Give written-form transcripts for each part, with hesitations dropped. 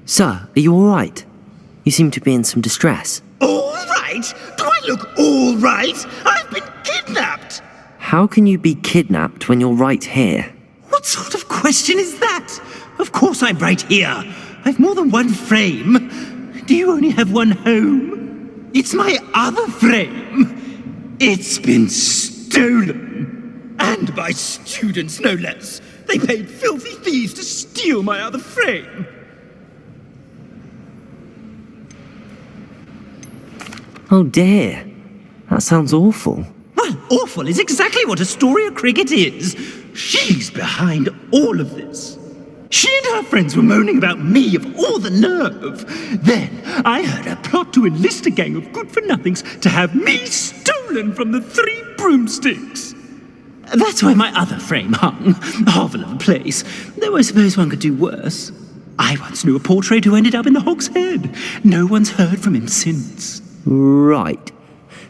Sir, are you all right? You seem to be in some distress. All right? Do I look all right? I've been kidnapped! How can you be kidnapped when you're right here? What sort of question is that? Of course I'm right here. I've more than one frame. Do you only have one home? It's my other frame. It's been stolen. And by students, no less. They paid filthy thieves to steal my other frame. Oh dear. That sounds awful. Well, awful is exactly what Astoria Cricket is. She's behind all of this. She and her friends were moaning about me of all the nerve. Then I heard her plot to enlist a gang of good-for-nothings to have me stolen from the Three Broomsticks. That's where my other frame hung. A hovel of a place. Though I suppose one could do worse. I once knew a portrait who ended up in the Hog's Head. No one's heard from him since. Right.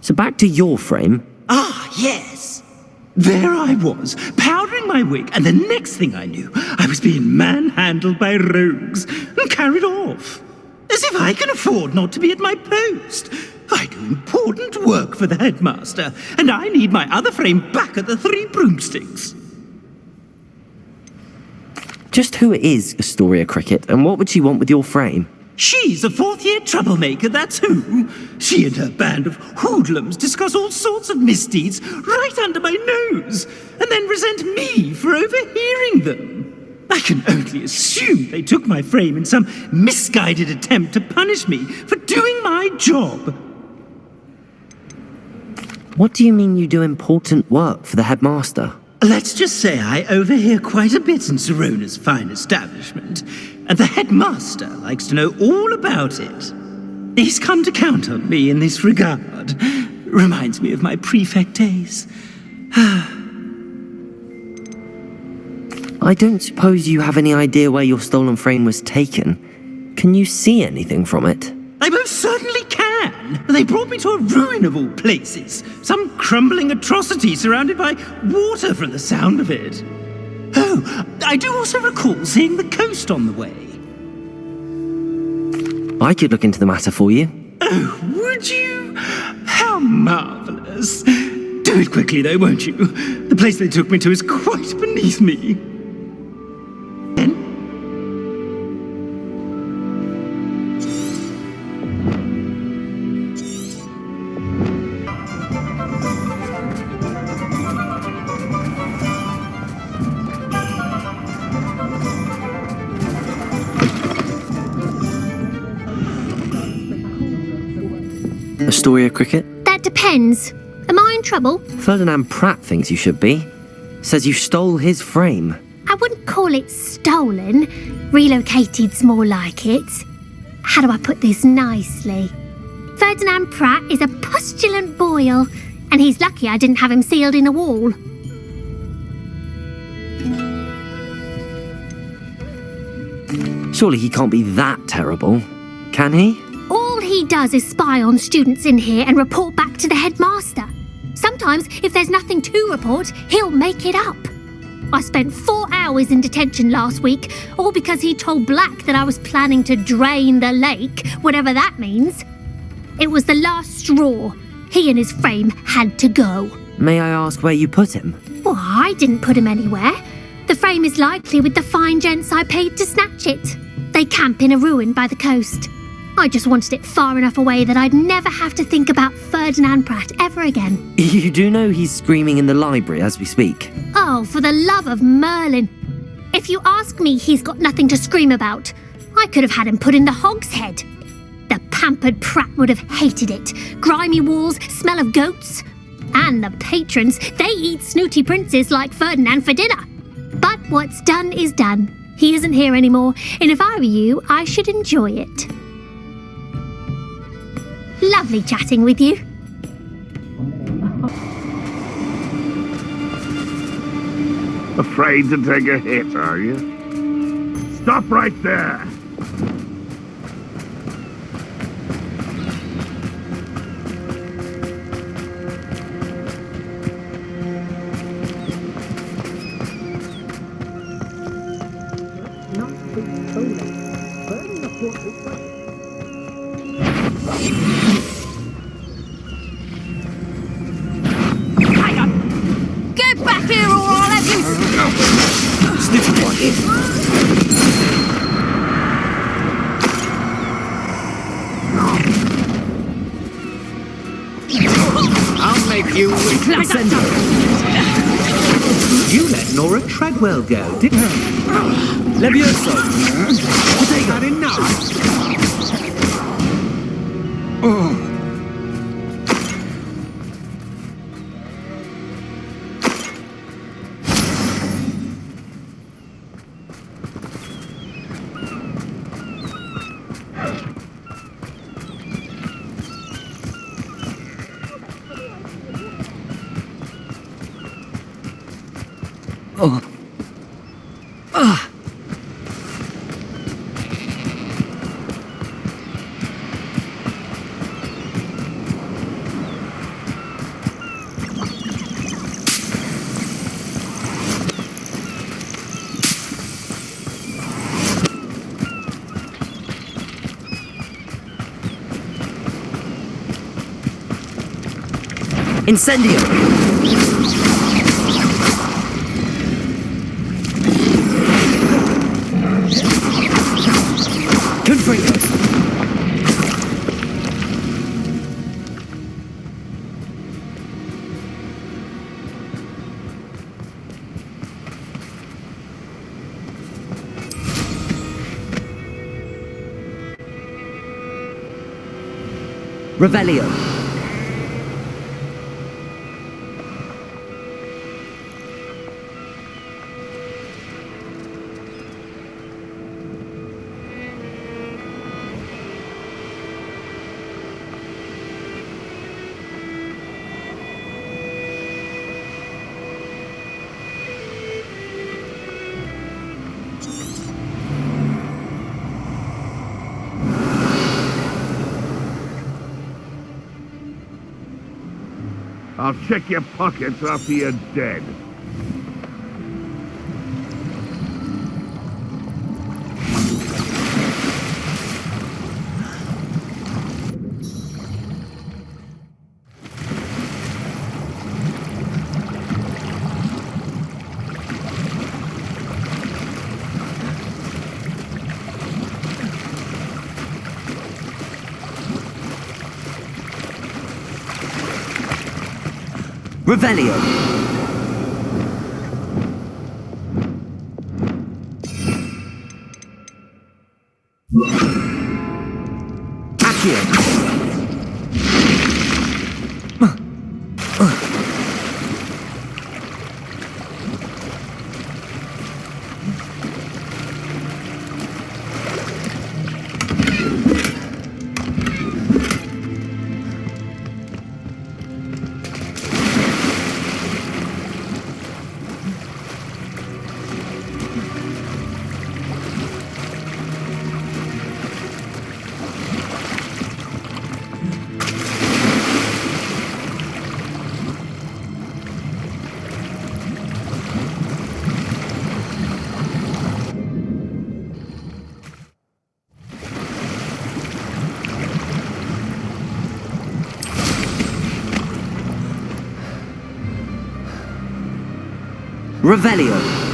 So back to your frame. Ah, yes. There I was, powdering my wig, and the next thing I knew, I was being manhandled by rogues and carried off. As if I can afford not to be at my post. I do important work for the headmaster, and I need my other frame back at the Three Broomsticks. Just who is Astoria Cricket, and what would she want with your frame? She's a fourth-year troublemaker, that's who. She and her band of hoodlums discuss all sorts of misdeeds right under my nose, and then resent me for overhearing them. I can only assume they took my frame in some misguided attempt to punish me for doing my job. What do you mean you do important work for the headmaster? Let's just say I overhear quite a bit in Sirona's fine establishment, and the headmaster likes to know all about it. He's come to count on me in this regard. Reminds me of my prefect days. I don't suppose you have any idea where your stolen frame was taken. Can you see anything from it? I most certainly can. They brought me to a ruin of all places. Some crumbling atrocity surrounded by water from the sound of it. Oh, I do also recall seeing the coast on the way. I could look into the matter for you. Oh, would you? How marvelous. Do it quickly though, won't you? The place they took me to is quite beneath me. Astoria Cricket? That depends. Am I in trouble? Ferdinand Pratt thinks you should be. Says you stole his frame. I wouldn't call it stolen. Relocated's more like it. How do I put this nicely? Ferdinand Pratt is a postulant boil, and he's lucky I didn't have him sealed in a wall. Surely he can't be that terrible, can he? All he does is spy on students in here and report back to the headmaster. Sometimes, if there's nothing to report, he'll make it up. I spent 4 hours in detention last week, all because he told Black that I was planning to drain the lake, whatever that means. It was the last straw. He and his frame had to go. May I ask where you put him? Well, I didn't put him anywhere. The frame is likely with the fine gents I paid to snatch it. They camp in a ruin by the coast. I just wanted it far enough away that I'd never have to think about Ferdinand Pratt ever again. You do know he's screaming in the library as we speak. Oh, for the love of Merlin. If you ask me, he's got nothing to scream about. I could have had him put in the Hog's Head. The pampered Pratt would have hated it. Grimy walls, smell of goats. And the patrons, they eat snooty princes like Ferdinand for dinner. But what's done is done. He isn't here anymore, and if I were you, I should enjoy it. Lovely chatting with you. Afraid to take a hit, are you? Stop right there! Get back here or I'll have you... Sniffy one. I'll make you Incendio. You let Nora Treadwell go, didn't you? Levioso. Had enough. Oh. Incendio! Confringo! Revelio! I'll check your pockets after you're dead. Revelio! Accio! Revelio!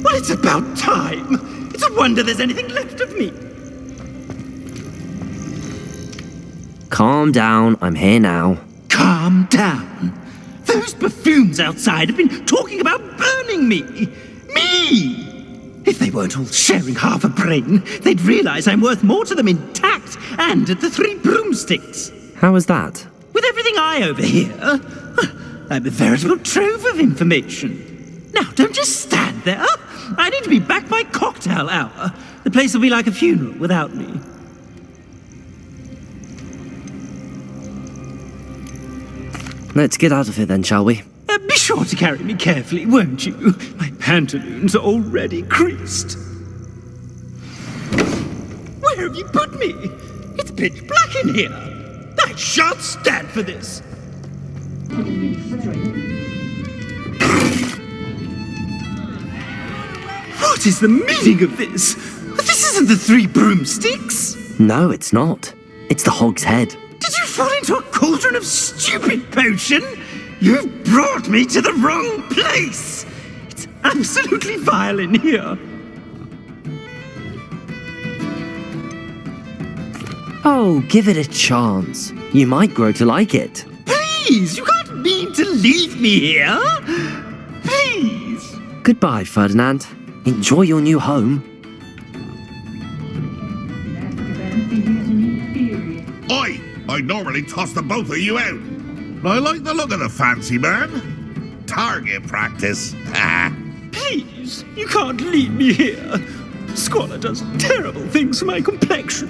Well, it's about time. It's a wonder there's anything left of me. Calm down, I'm here now. Calm down. Those buffoons outside have been talking about burning me. Me! If they weren't all sharing half a brain, they'd realize I'm worth more to them intact and at the 3 broomsticks. How was that? With everything I overhear, I'm a veritable trove of information. Now, don't just stand there. I need to be back by cocktail hour. The place will be like a funeral without me. Let's get out of here then, shall we? Be sure to carry me carefully, won't you? My pantaloons are already creased. Where have you put me? It's pitch black in here. I shan't stand for this. What is the meaning of this? This isn't the 3 broomsticks. No, it's not. It's the Hog's Head. Did you fall into a cauldron of stupid potion? You've brought me to the wrong place. It's absolutely vile in here. Oh, give it a chance. You might grow to like it. Please, you can't mean to leave me here. Please. Goodbye, Ferdinand. Enjoy your new home. Oi! I'd normally toss the both of you out. I like the look of the fancy man. Target practice. Please, you can't leave me here. Squalor does terrible things to my complexion.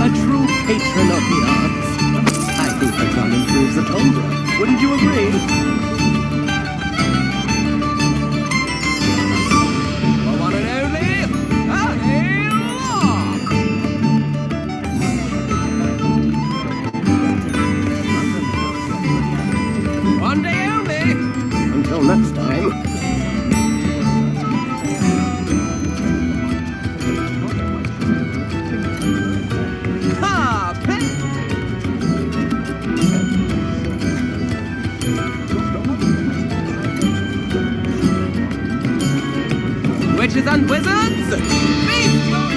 A true patron of the arts. I think the drum improves the tundra. Wouldn't you agree? The one and only, Annie Locke. One day only. Until next time. Witches and wizards, feast your...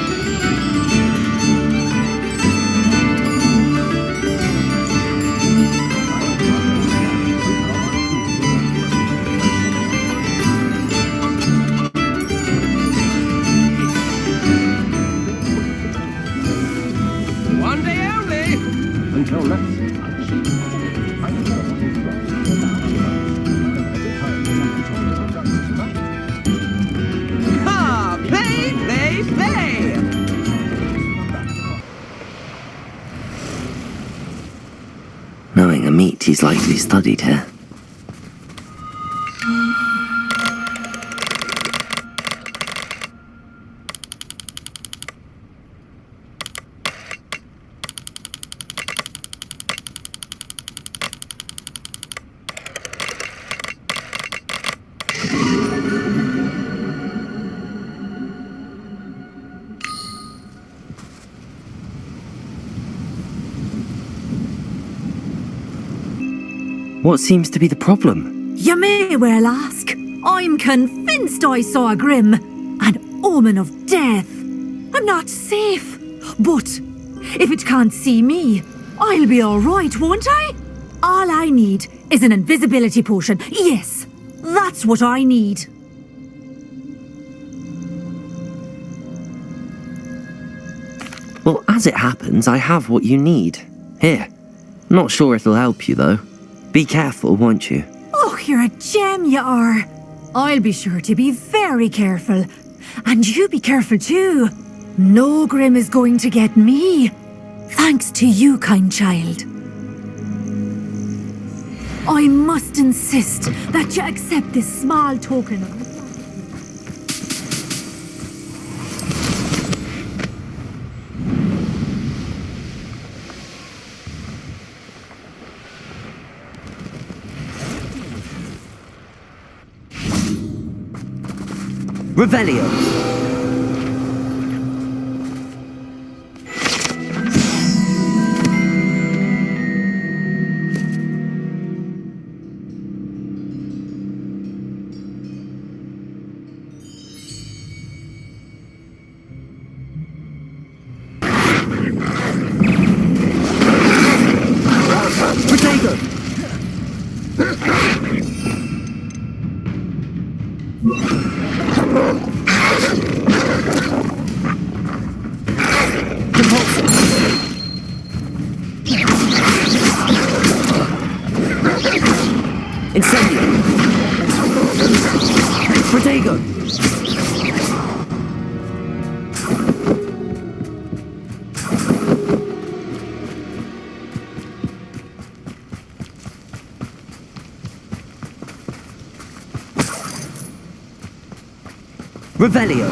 One day only. Until next time. Knowing a meat, he's likely studied here. What seems to be the problem? You may well ask. I'm convinced I saw a grim, an omen of death. I'm not safe. But if it can't see me, I'll be all right, won't I? All I need is an invisibility potion. Yes, that's what I need. Well, as it happens, I have what you need. Here. Not sure it'll help you, though. Be careful, won't you? Oh, you're a gem, you are. I'll be sure to be very careful. And you be careful too. No grim is going to get me. Thanks to you, kind child. I must insist that you accept this small token of... Revelio! Impulsive. Incendio. Protego. Revelio.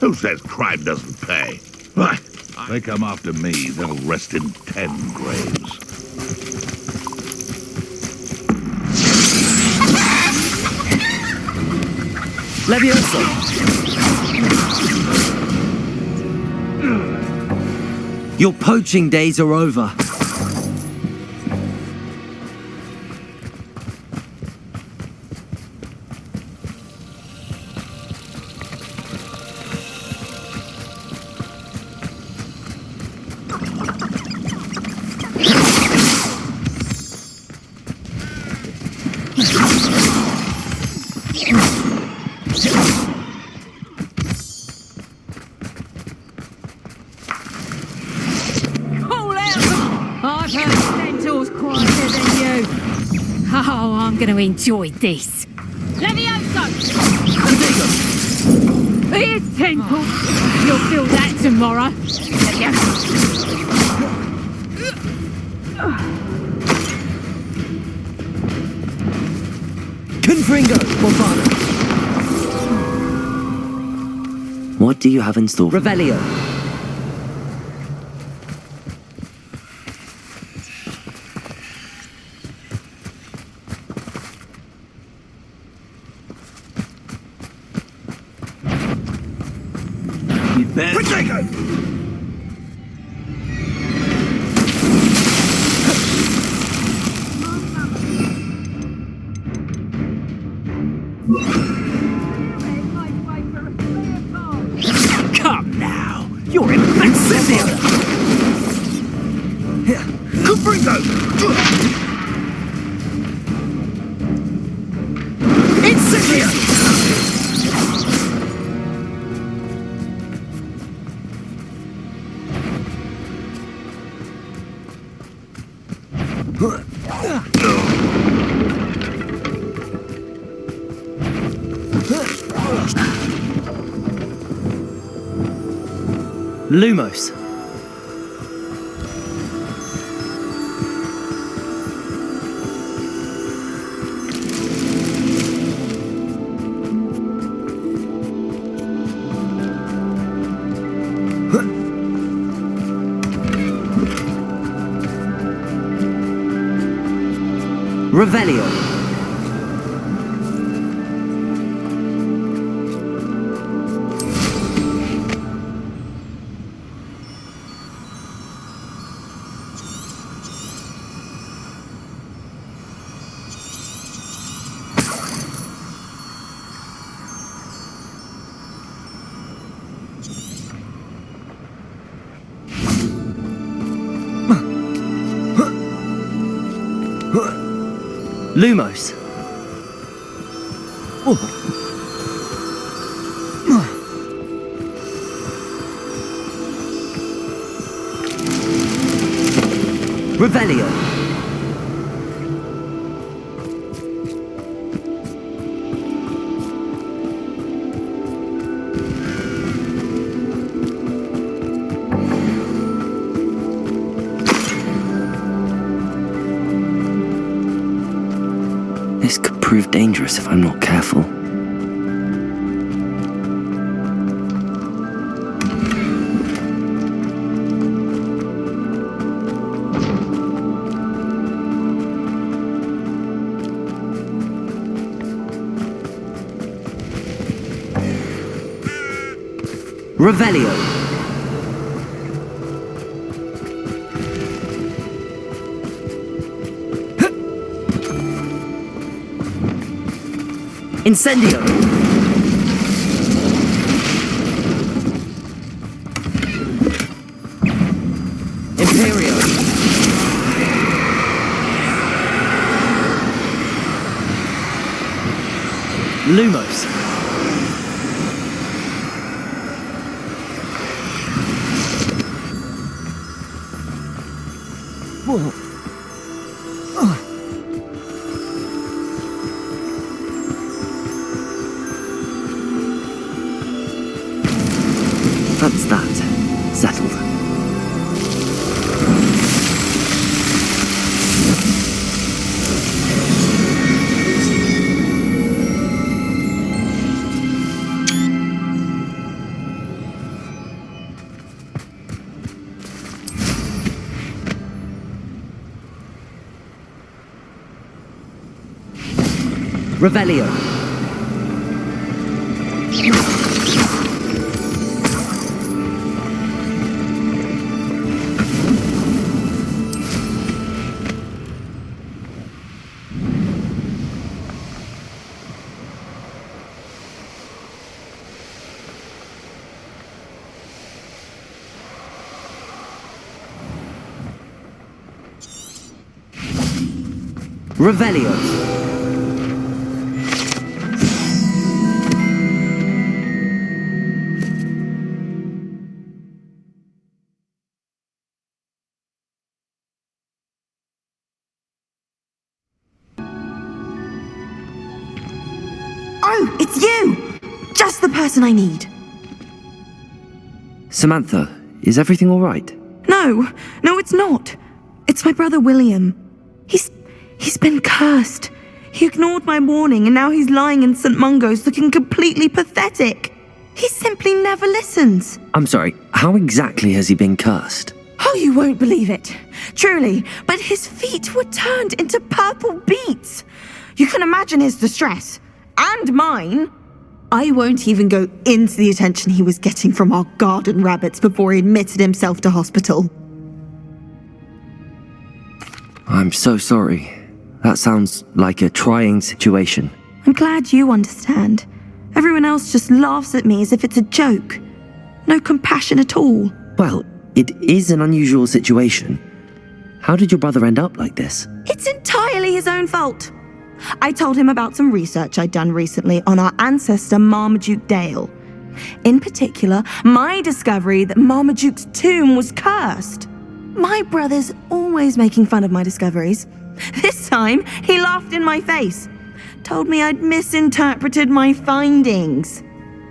Who says crime doesn't pay? Right. They come after me, they'll rest in 10 graves. Levioso. Your poaching days are over. I've heard Centaur's quieter than you. Oh, I'm going to enjoy this. Levioso! Here's Temple. You'll feel that tomorrow. Confringo, Bofana. What do you have in store? Revelio. Protego! Come now, you're invincible! Confringo! Incendio! Lumos. Revelio. Lumos. Revelio. This could prove dangerous if I'm not careful. Revelio. Incendio. Imperio. Lumos. Whoa. That's that. Settled. Revelio. Revelio. Oh, it's you! Just the person I need. Samantha, is everything all right? No, it's not. It's my brother William. He's been cursed. He ignored my warning and now he's lying in St. Mungo's looking completely pathetic. He simply never listens. I'm sorry, how exactly has he been cursed? Oh, you won't believe it. Truly, but his feet were turned into purple beets. You can imagine his distress. And mine. I won't even go into the attention he was getting from our garden rabbits before he admitted himself to hospital. I'm so sorry. That sounds like a trying situation. I'm glad you understand. Everyone else just laughs at me as if it's a joke. No compassion at all. Well, it is an unusual situation. How did your brother end up like this? It's entirely his own fault. I told him about some research I'd done recently on our ancestor Marmaduke Dale. In particular, my discovery that Marmaduke's tomb was cursed. My brother's always making fun of my discoveries. This time, he laughed in my face. Told me I'd misinterpreted my findings.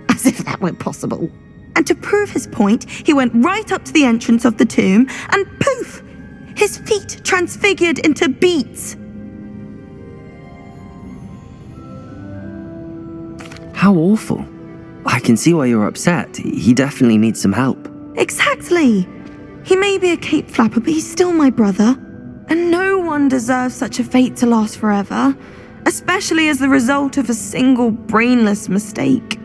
As if that were possible. And to prove his point, he went right up to the entrance of the tomb and poof! His feet transfigured into beets. How awful. I can see why you're upset. He definitely needs some help. Exactly. He may be a cape flapper, but he's still my brother. And no one deserves such a fate to last forever, especially as the result of a single brainless mistake.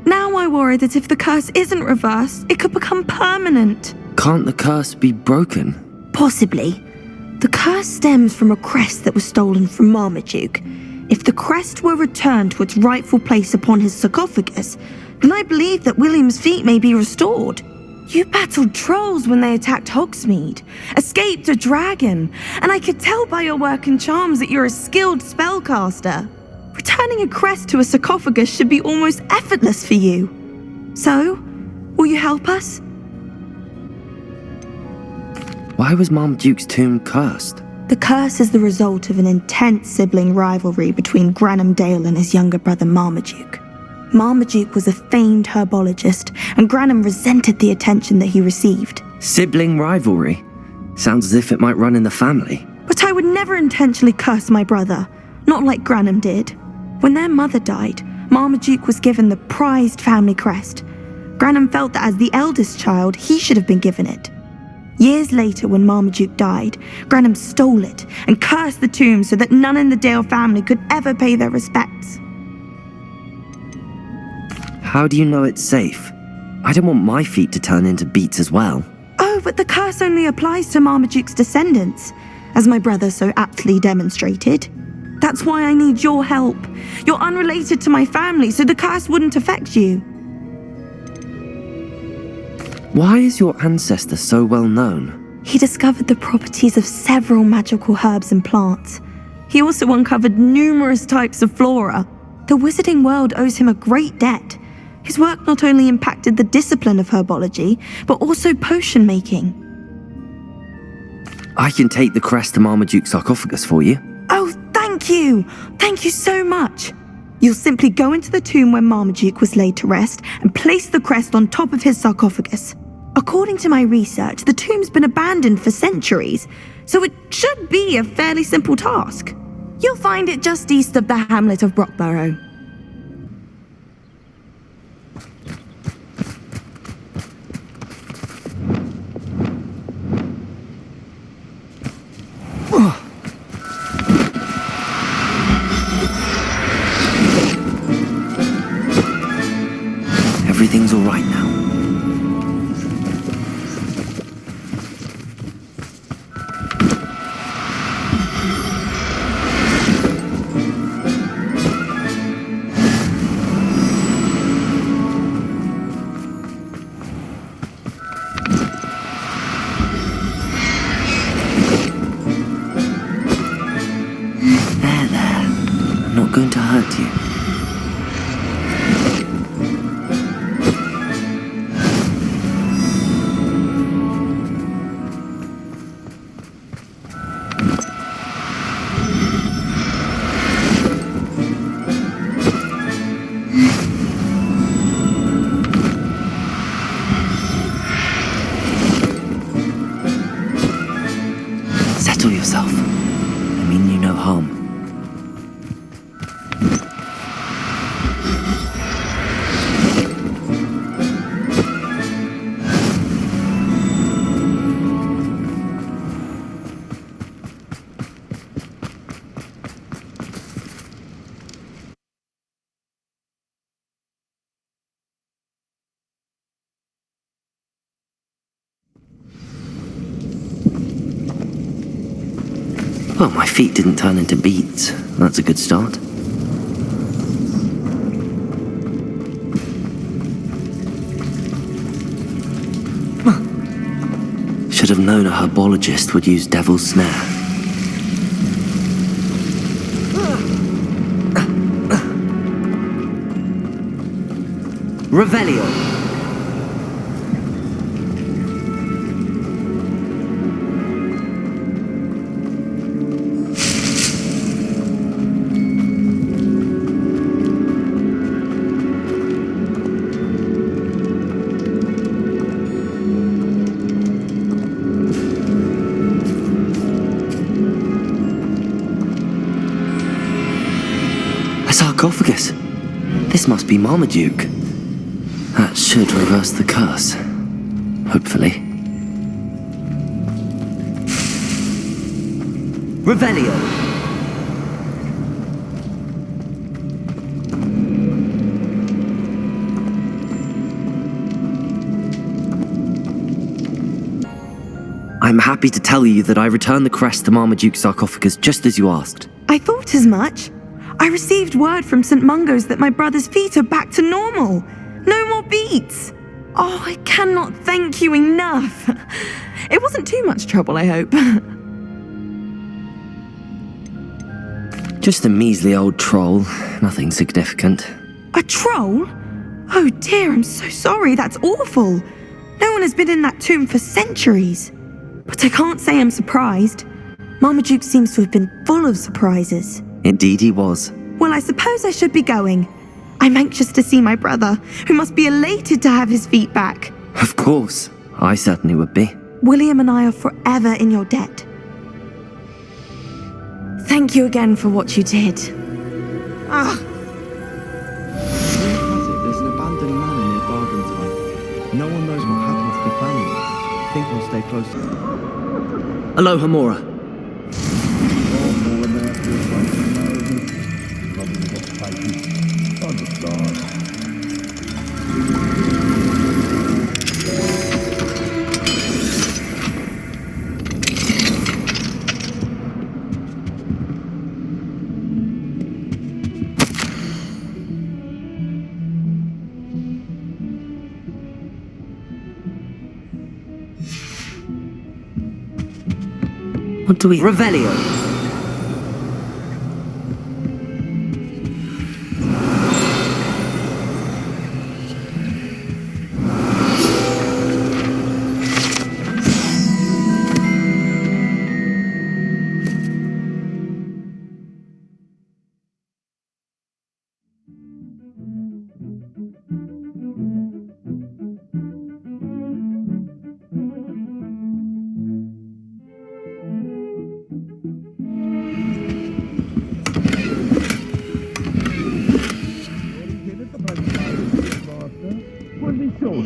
Now I worry that if the curse isn't reversed, it could become permanent. Can't the curse be broken? Possibly. The curse stems from a crest that was stolen from Marmaduke. If the crest were returned to its rightful place upon his sarcophagus, then I believe that William's feet may be restored. You battled trolls when they attacked Hogsmeade, escaped a dragon, and I could tell by your work and charms that you're a skilled spellcaster. Returning a crest to a sarcophagus should be almost effortless for you. So, will you help us? Why was Marmaduke's tomb cursed? The curse is the result of an intense sibling rivalry between Granham Dale and his younger brother Marmaduke. Marmaduke was a famed herbologist, and Granham resented the attention that he received. Sibling rivalry? Sounds as if it might run in the family. But I would never intentionally curse my brother, not like Granham did. When their mother died, Marmaduke was given the prized family crest. Granham felt that as the eldest child, he should have been given it. Years later, when Marmaduke died, Granham stole it and cursed the tomb so that none in the Dale family could ever pay their respects. How do you know it's safe? I don't want my feet to turn into beets as well. Oh, but the curse only applies to Marmaduke's descendants, as my brother so aptly demonstrated. That's why I need your help. You're unrelated to my family, so the curse wouldn't affect you. Why is your ancestor so well known? He discovered the properties of several magical herbs and plants. He also uncovered numerous types of flora. the wizarding world owes him a great debt. His work not only impacted the discipline of herbology, but also potion making. I can take the crest to Marmaduke's sarcophagus for you. Oh, thank you! Thank you so much! You'll simply go into the tomb where Marmaduke was laid to rest and place the crest on top of his sarcophagus. According to my research, the tomb's been abandoned for centuries, so it should be a fairly simple task. You'll find it just east of the hamlet of Brockborough. Everything's all right now. There. I'm not going to hurt you. Settle yourself. I mean you no harm. Well, my feet didn't turn into beads. That's a good start. Should have known a herbologist would use devil's snare. Revelio. Sarcophagus. This must be Marmaduke. That should reverse the curse. Hopefully. Revelio. I'm happy to tell you that I returned the crest to Marmaduke's sarcophagus just as you asked. I thought as much. I received word from St. Mungo's that my brother's feet are back to normal. No more beats. Oh, I cannot thank you enough. It wasn't too much trouble, I hope. Just a measly old troll. Nothing significant. A troll? Oh dear, I'm so sorry. That's awful. No one has been in that tomb for centuries. But I can't say I'm surprised. Marmaduke seems to have been full of surprises. Indeed he was. Well, I suppose I should be going. I'm anxious to see my brother, who must be elated to have his feet back. Of course. I certainly would be. William and I are forever in your debt. Thank you again for what you did. There's an abandoned manor near Bargentine. No one knows what happened to the family. I think we'll stay close to them. Hello, Hamora. What do we... Revelio.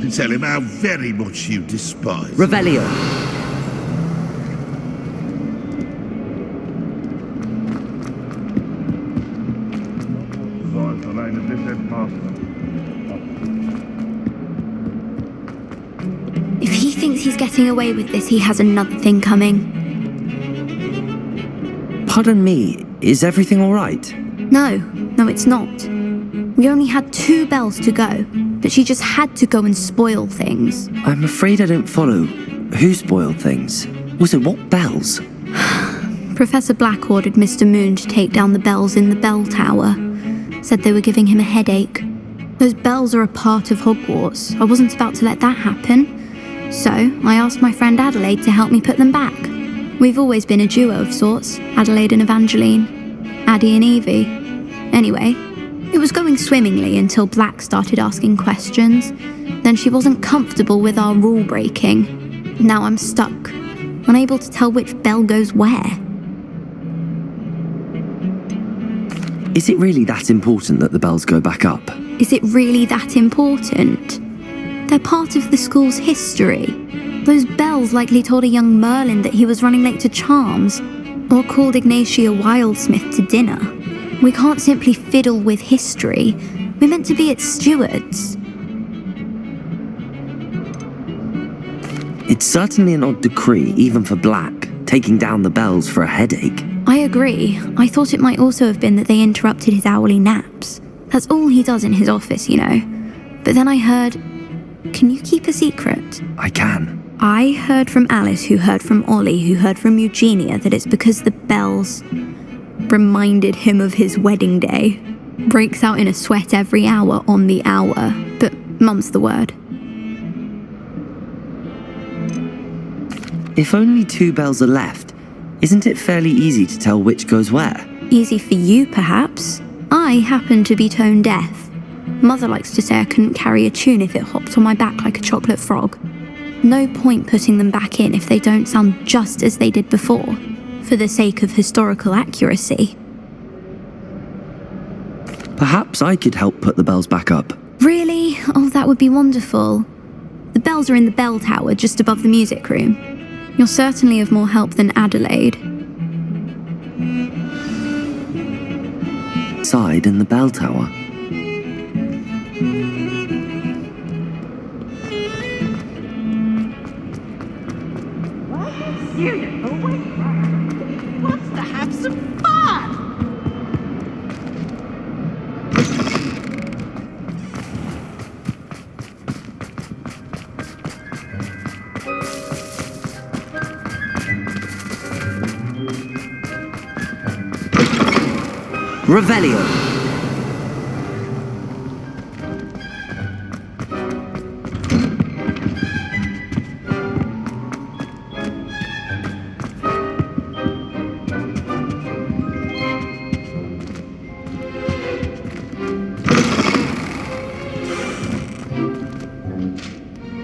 to tell him how very much you despise him. Revelio. If he thinks he's getting away with this, he has another thing coming. Pardon me, is everything all right? No, it's not. We only had 2 bells to go, but she just had to go and spoil things. I'm afraid I don't follow. Who spoiled things? Also, what bells? Professor Black ordered Mr. Moon to take down the bells in the bell tower. Said they were giving him a headache. Those bells are a part of Hogwarts. I wasn't about to let that happen. So, I asked my friend Adelaide to help me put them back. We've always been a duo of sorts, Adelaide and Evangeline. Addie and Evie. Anyway, it was going swimmingly until Black started asking questions. Then she wasn't comfortable with our rule breaking. Now I'm stuck, unable to tell which bell goes where. Is it really that important that the bells go back up? Is it really that important? They're part of the school's history. Those bells likely told a young Merlin that he was running late to Charms, or called Ignatia Wildsmith to dinner. We can't simply fiddle with history. We're meant to be its stewards. It's certainly an odd decree, even for Black, taking down the bells for a headache. I agree. I thought it might also have been that they interrupted his hourly naps. That's all he does in his office, you know. But then I heard... Can you keep a secret? I can. I heard from Alice, who heard from Ollie, who heard from Eugenia, that it's because the bells reminded him of his wedding day. Breaks out in a sweat every hour on the hour, but mum's the word. If only 2 bells are left, isn't it fairly easy to tell which goes where? Easy for you, perhaps. I happen to be tone deaf. Mother likes to say I couldn't carry a tune if it hopped on my back like a chocolate frog. No point putting them back in if they don't sound just as they did before, for the sake of historical accuracy. Perhaps I could help put the bells back up. Really? Oh, that would be wonderful. The bells are in the bell tower just above the music room. You're certainly of more help than Adelaide. Side in the bell tower. Wants to have some fun. Revelio.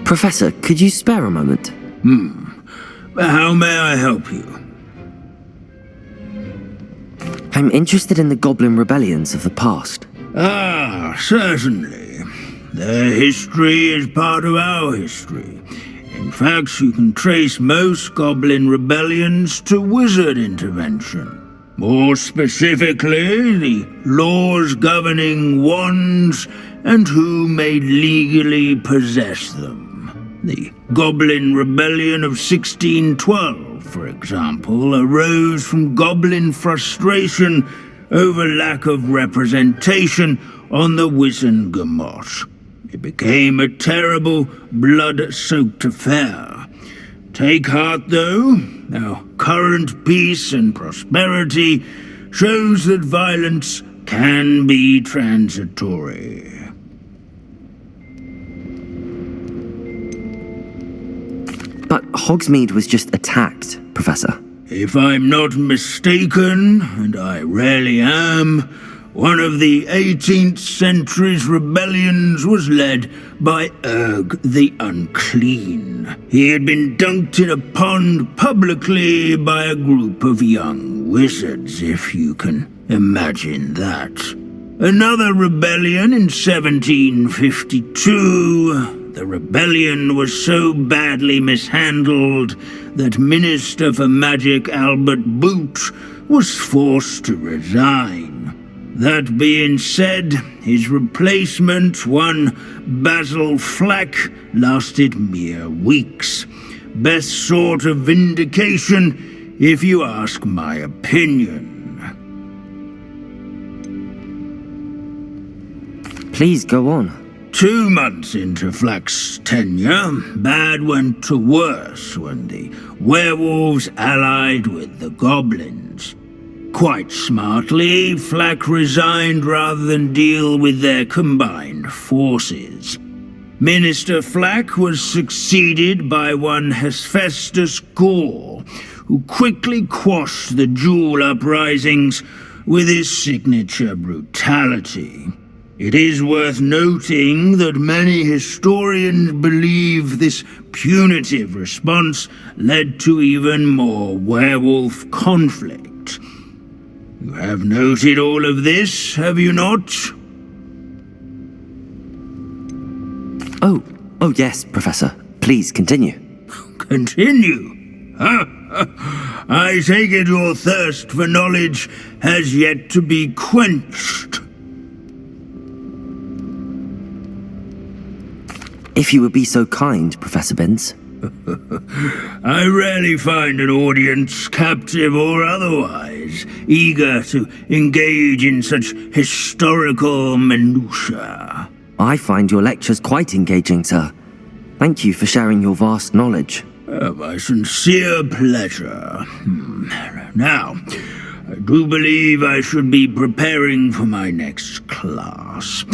Professor, could you spare a moment? How may I help you? I'm interested in the Goblin rebellions of the past. Ah, certainly. Their history is part of our history. In fact, you can trace most Goblin rebellions to wizard intervention. More specifically, the laws governing wands and who may legally possess them. The Goblin Rebellion of 1612, for example, arose from Goblin frustration over lack of representation on the Wizengamot. It became a terrible, blood-soaked affair. Take heart, though. Our current peace and prosperity shows that violence can be transitory. But Hogsmeade was just attacked, Professor. If I'm not mistaken, and I rarely am, one of the 18th century's rebellions was led by Urg the Unclean. He had been dunked in a pond publicly by a group of young wizards, if you can imagine that. Another rebellion in 1752, the rebellion was so badly mishandled that Minister for Magic Albert Boot was forced to resign. That being said, his replacement, one Basil Flack, lasted mere weeks. Best sort of vindication, if you ask my opinion. Please go on. 2 months into Flack's tenure, bad went to worse when the werewolves allied with the goblins. Quite smartly, Flack resigned rather than deal with their combined forces. Minister Flack was succeeded by one Hephaestus Gore, who quickly quashed the Jewel uprisings with his signature brutality. It is worth noting that many historians believe this punitive response led to even more werewolf conflict. You have noted all of this, have you not? Oh yes, Professor. Please continue. Continue? I take it your thirst for knowledge has yet to be quenched. If you would be so kind, Professor Binns. I rarely find an audience, captive or otherwise, eager to engage in such historical minutiae. I find your lectures quite engaging, sir. Thank you for sharing your vast knowledge. My sincere pleasure. Now, I do believe I should be preparing for my next class.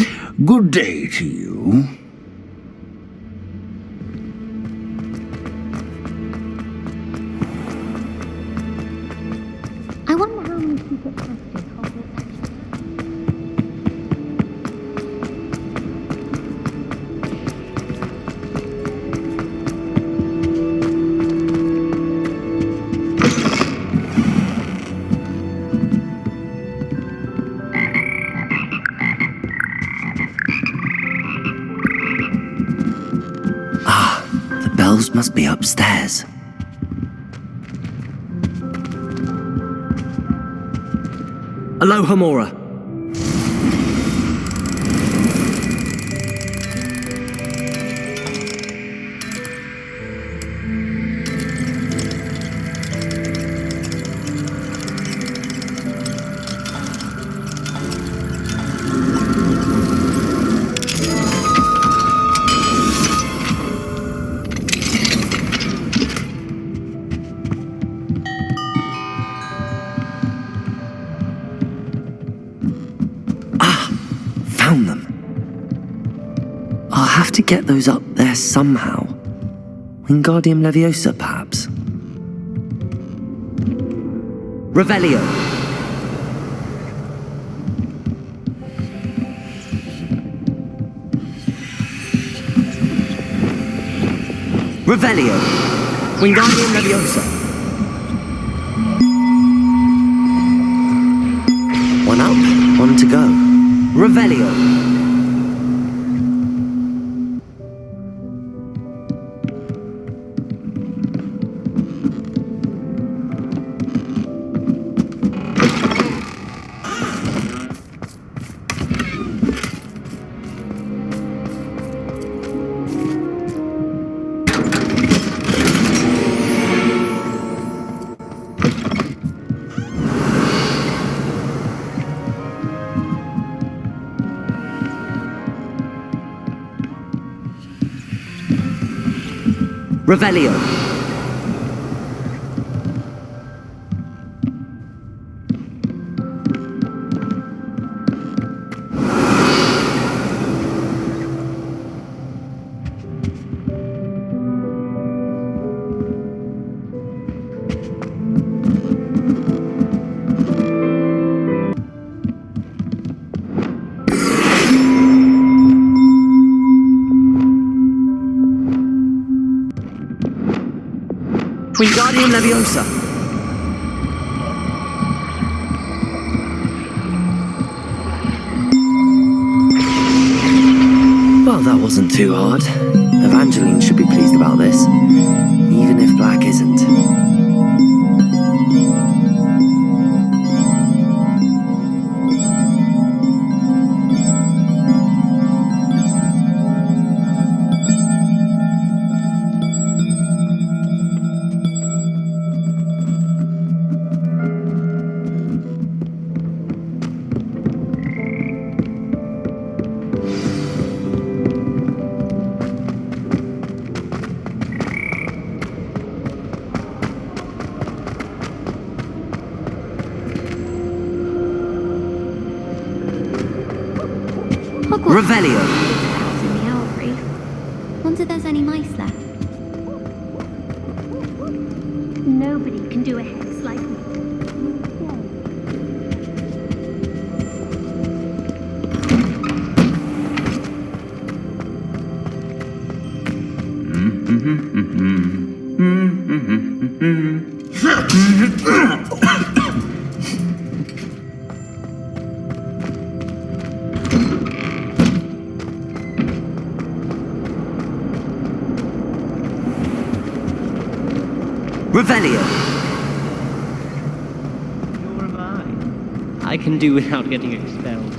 Good day to you. I wonder how many secret passages Hogwarts actually. The bells must be upstairs. Alohomora. Found them. I'll have to get those up there somehow. Wingardium Leviosa, perhaps. Revelio. Revelio. Wingardium Leviosa. One up, one to go. Revelio. Revelio. Wingardium Leviosa. Well that wasn't too hard. Evangeline should be pleased about this, even if Black isn't. Revelio! In the owlry. Wonder if there's any mice left. Nobody can do a hex like me. Revelio! Nor am I. I can do without getting expelled.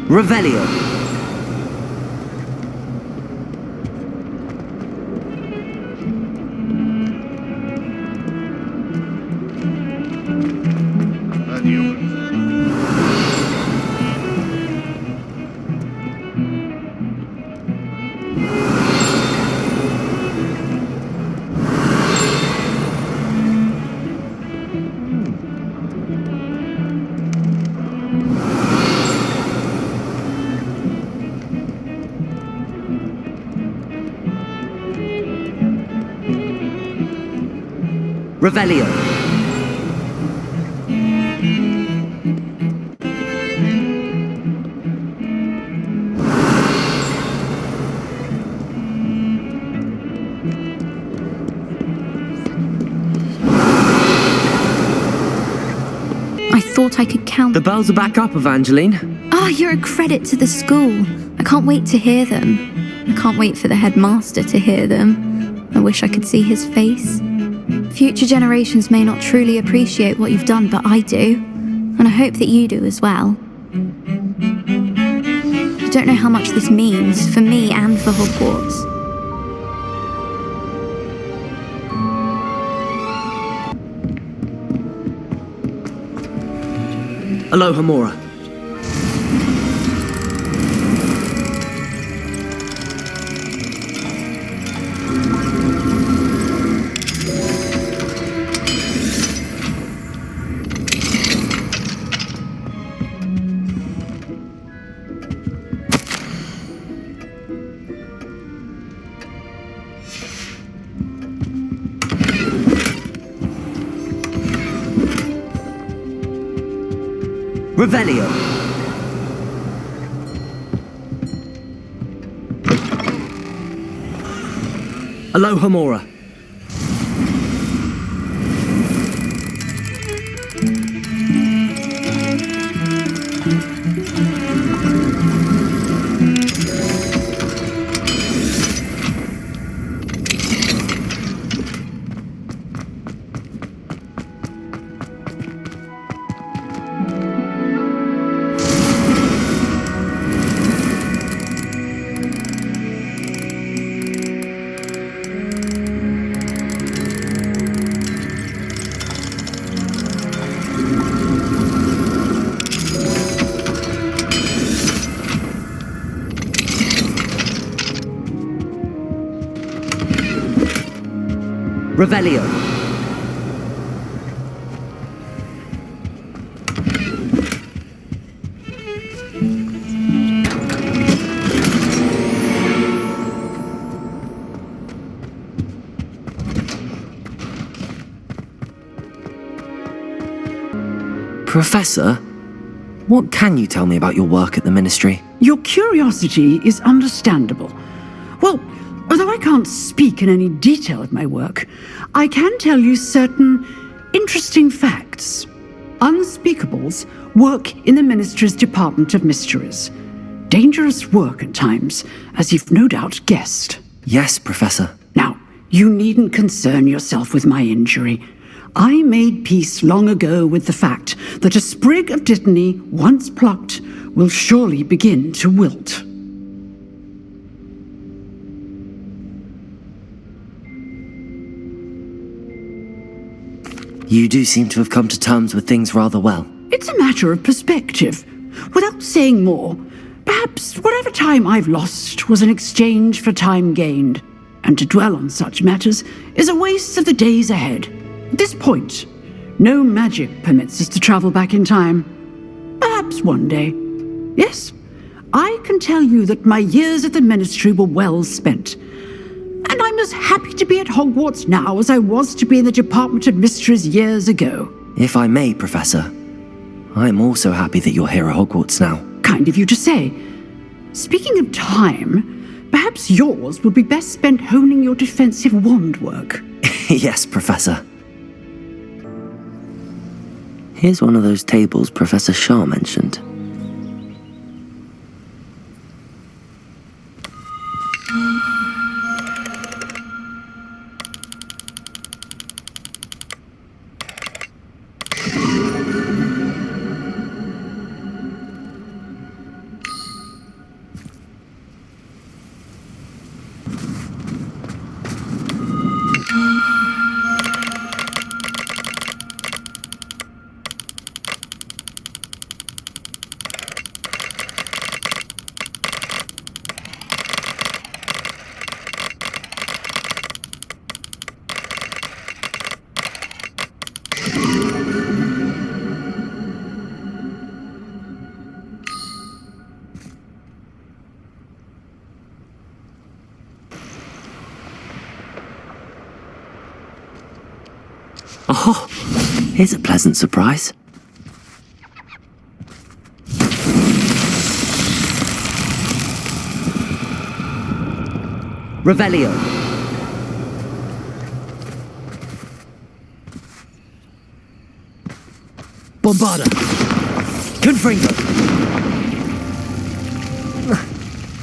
Revelio! Revelio! I thought I could count. The bells are back up, Evangeline. Ah, you're a credit to the school. I can't wait to hear them. I can't wait for the headmaster to hear them. I wish I could see his face. Future generations may not truly appreciate what you've done, but I do. And I hope that you do as well. I don't know how much this means for me and for Hogwarts. Aloha Mora. Revelio! Aloha Mora. Revelio. Professor, what can you tell me about your work at the Ministry? Your curiosity is understandable. Well, although I can't speak in any detail of my work, I can tell you certain interesting facts. Unspeakables work in the Ministry's Department of Mysteries. Dangerous work at times, as you've no doubt guessed. Yes, Professor. Now, you needn't concern yourself with my injury. I made peace long ago with the fact that a sprig of dittany, once plucked, will surely begin to wilt. You do seem to have come to terms with things rather well. It's a matter of perspective. Without saying more, perhaps whatever time I've lost was an exchange for time gained, and to dwell on such matters is a waste of the days ahead. At this point, no magic permits us to travel back in time. Perhaps one day. Yes, I can tell you that my years at the Ministry were well spent. And I'm as happy to be at Hogwarts now as I was to be in the Department of Mysteries years ago. If I may, Professor, I'm also happy that you're here at Hogwarts now. Kind of you to say. Speaking of time, perhaps yours would be best spent honing your defensive wand work. Yes, Professor. Here's one of those tables Professor Shah mentioned. Oh, here's a pleasant surprise. Revelio. Bombarda. Confringo.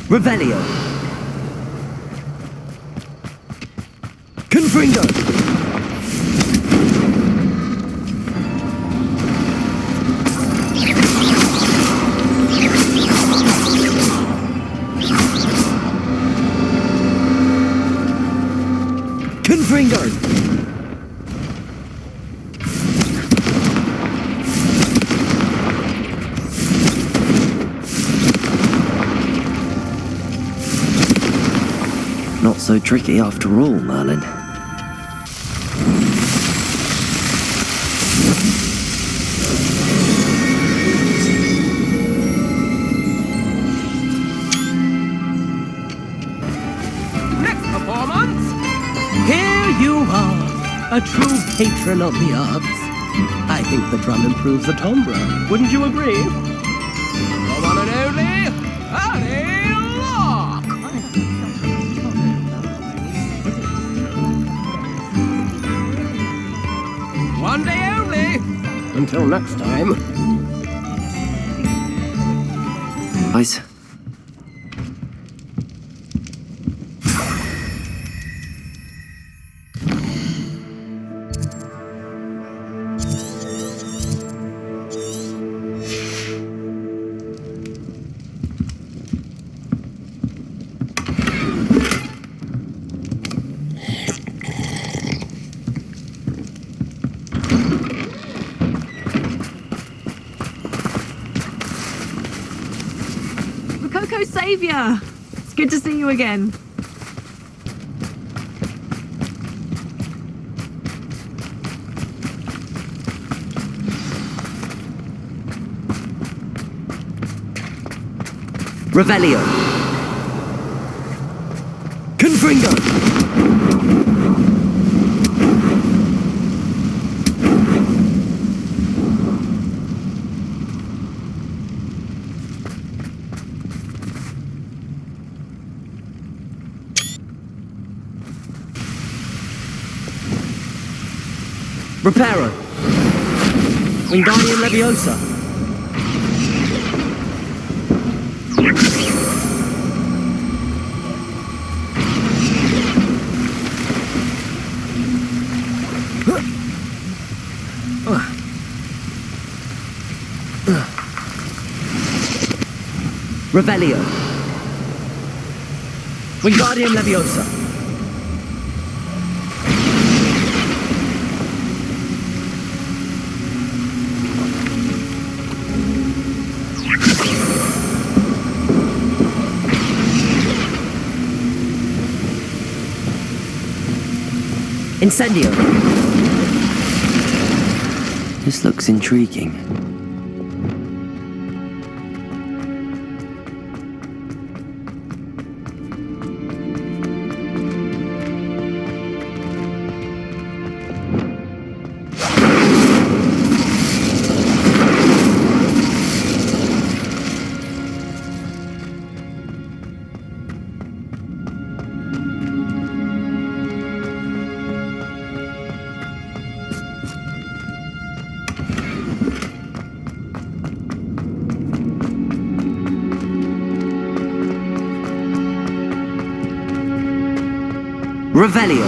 Revelio. Confringo. Confringo. Not so tricky after all, Merlin. Next performance, here you are, a true patron of the arts. I think the drum improves the timbre, wouldn't you agree? The one and only, Harry Locke! One day only. Until next time. Guys. Saviour! It's good to see you again. Revelio. Confringo. Reparo. Wingardium Leviosa. Revelio. Wingardium Leviosa. Incendio. This looks intriguing. Revelio.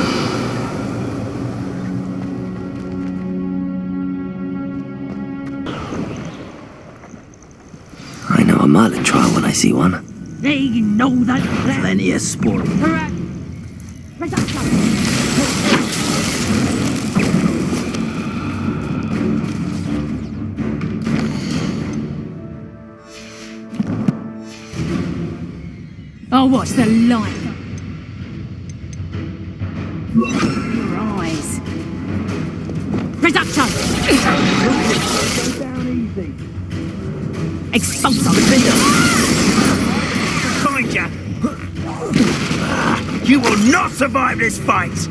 I know a Merlin trial when I see one. They know that. Plenty of sport. Oh, what's the light? Your eyes. Reduction! Go down easy. Expulsor! Find ya! You will not survive this fight!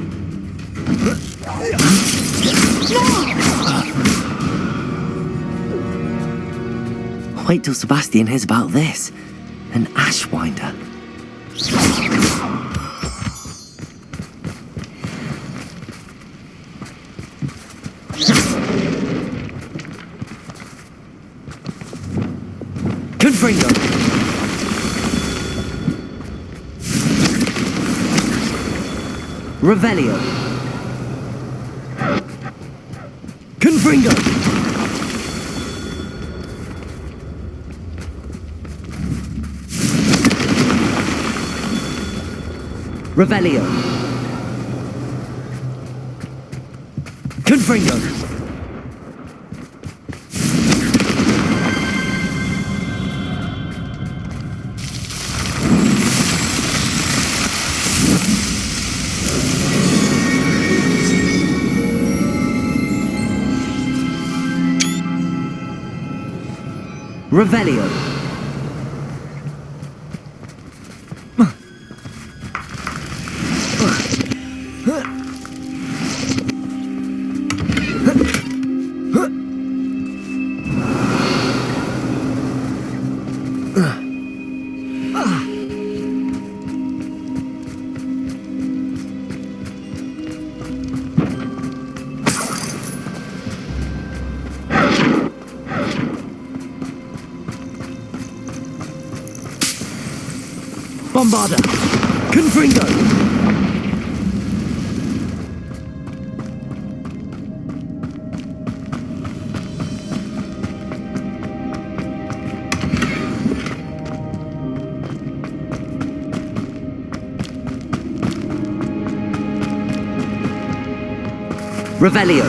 Wait till Sebastian hears about this. An Ashwinder. Confringo. Revelio. Confringo. Revelio. Confringo. Revelio. Bombarda. Confringo. Revelio.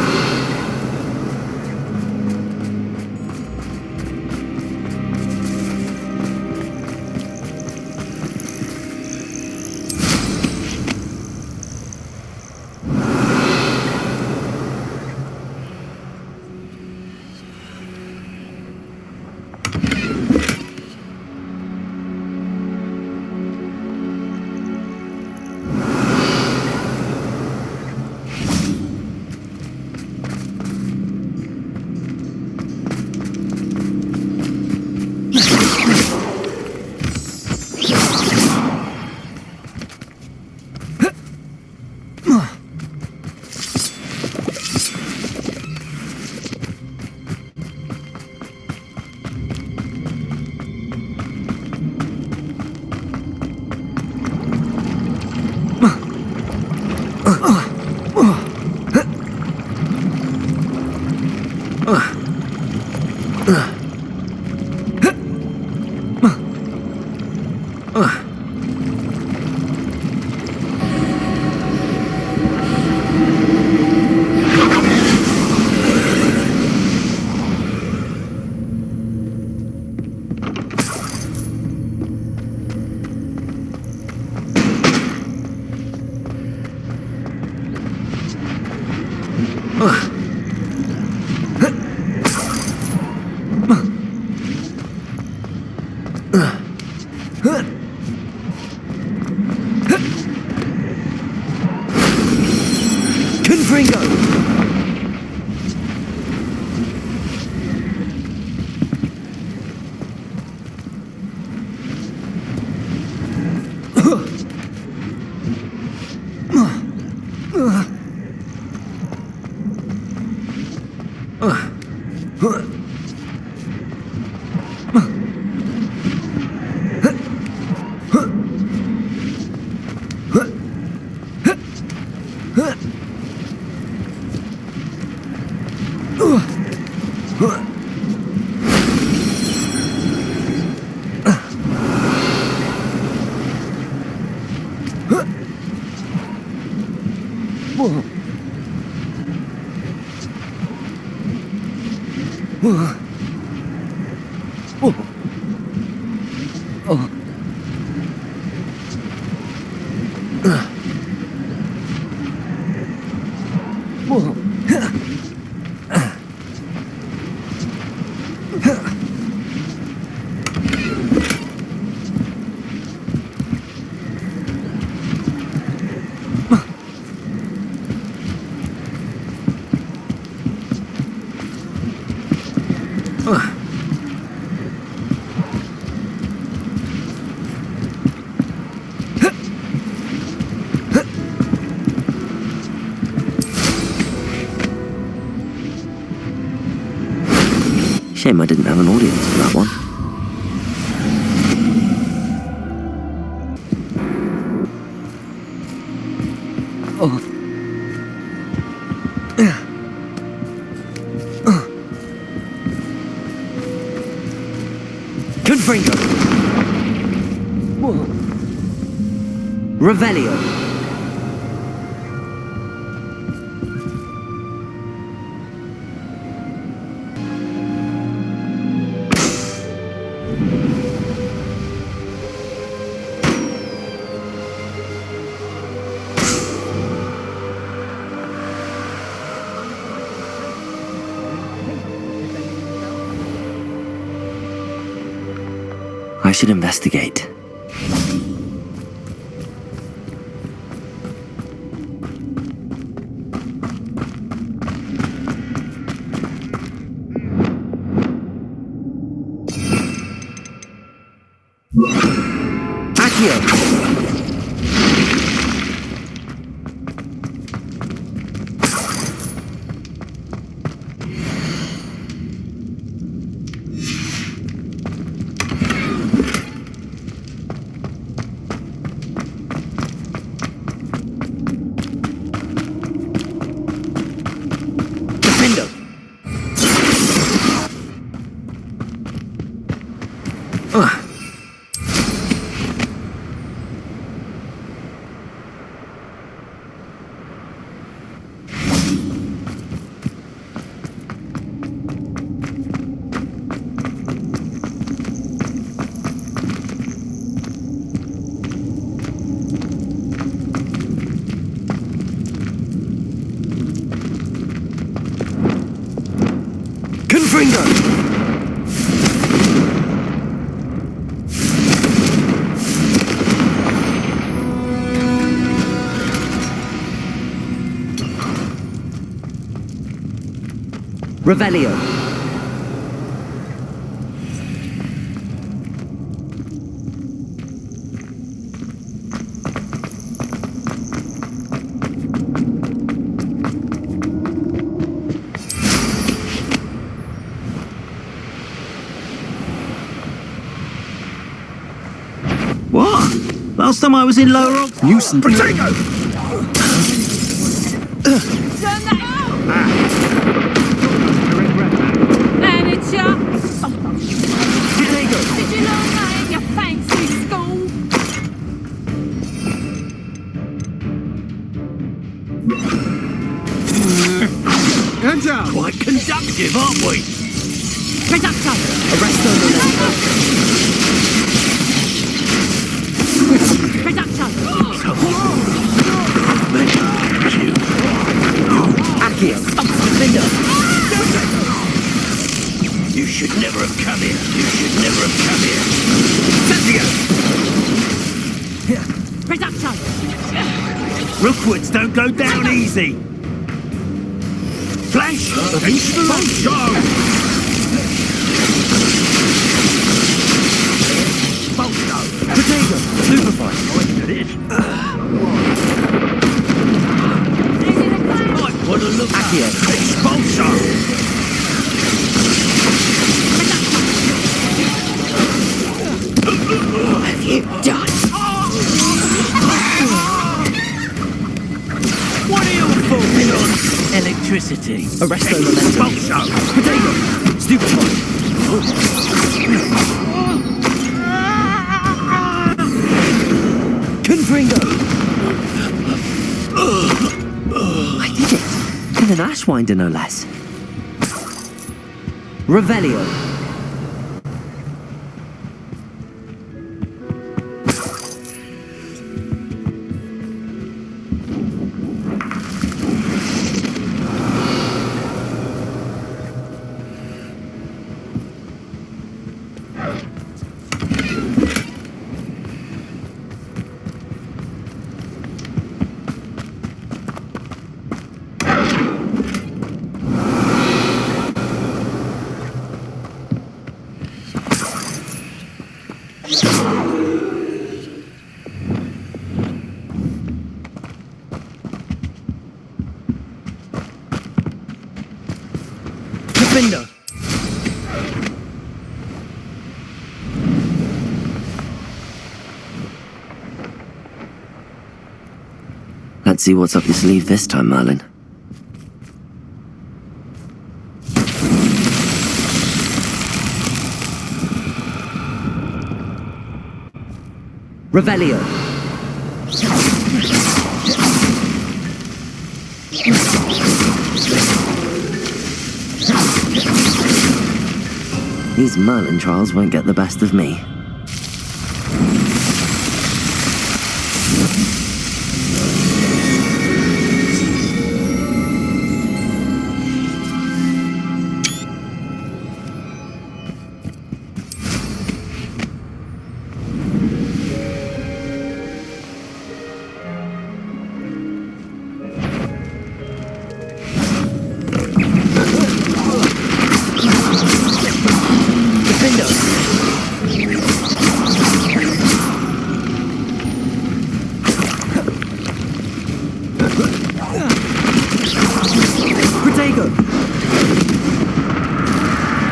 Confringo! Shame I didn't have an audience for that one. Confringo! Revelio! I should investigate. Revelio. What? Last time I was in Lower Rock, nuisance. Potato! Turn that out! Then it's your... Did you learn that in your fancy school? Hands up! Quite conductive, aren't we? Conductor! Arrest Conductor! Accio. You should never have come here. You should never have come here. Rookwoods don't go down easy. Flash! Expulsion! Potato! Superfly! What a look! Accio! Expulsion! What have you done? What are you focusing on? Electricity. Arresto momentum. Potato! Stupefy! Confringo! I did it. With an ashwinder, no less. Revelio. Defender. Let's see what's up your sleeve this time, Merlin. Revelio. These Merlin trials won't get the best of me.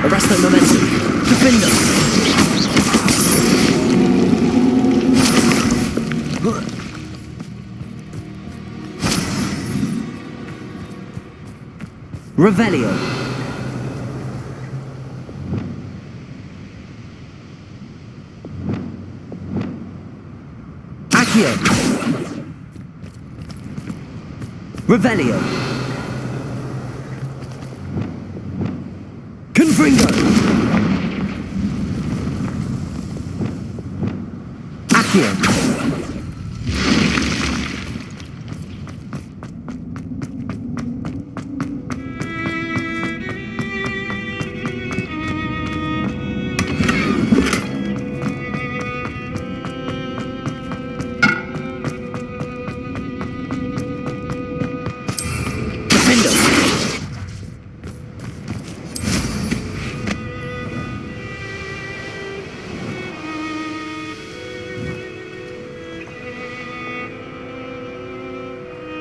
Arresto momentum. Defender. Revelio. Accio. Revelio. Confringo. Accio.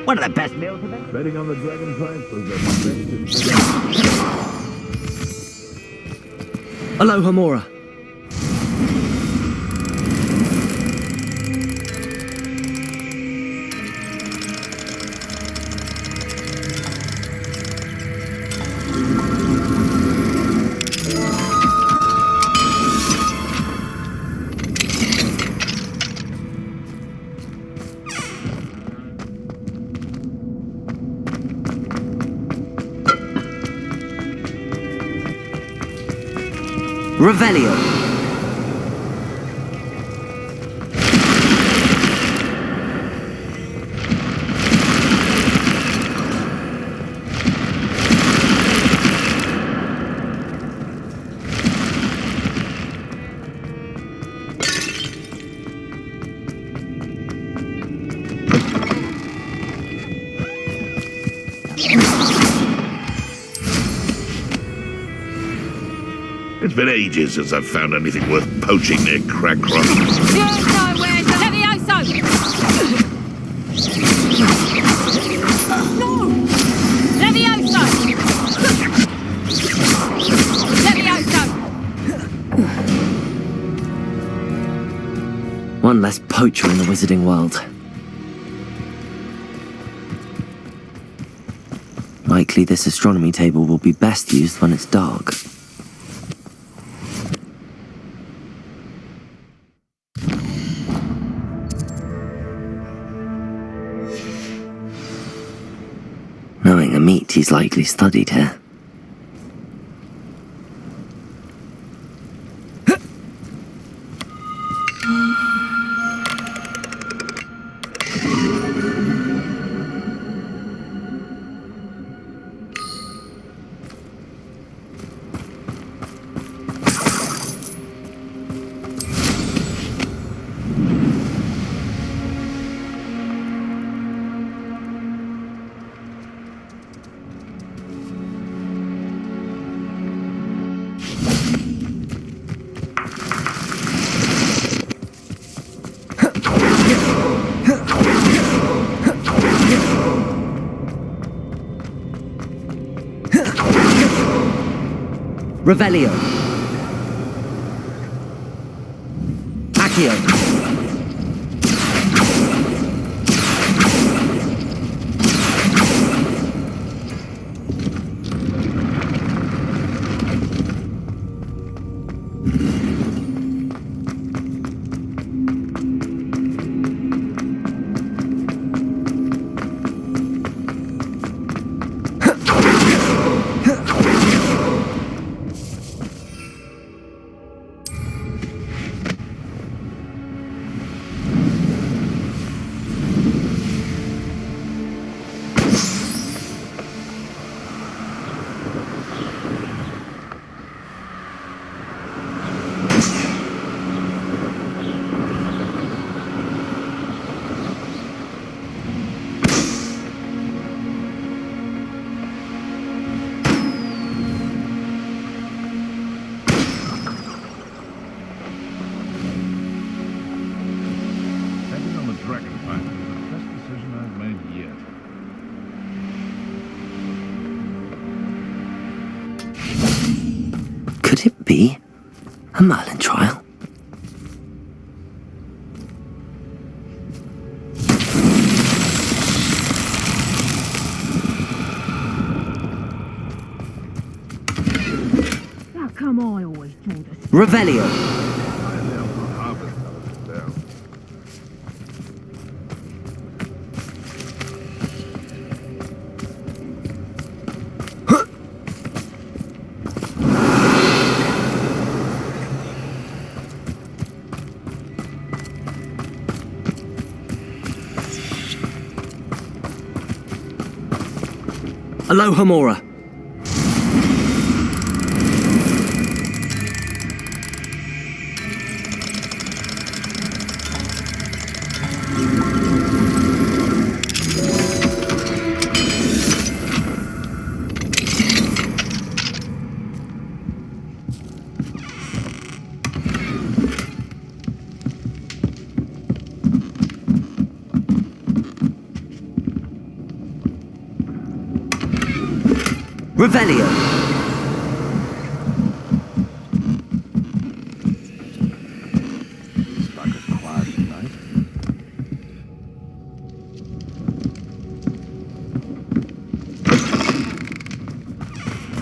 One of the best meals of it. Betting on the dragon transfers. Aloha Mora. Revelio. It's been ages since I've found anything worth poaching near Cragcross. One less poacher in the wizarding world. Likely this astronomy table will be best used when it's dark. Knowing Amit, he's likely studied here. Revelio. Accio. Could it be a Merlin trial? How come I always draw the... Revelio. Alohomora. Revelio.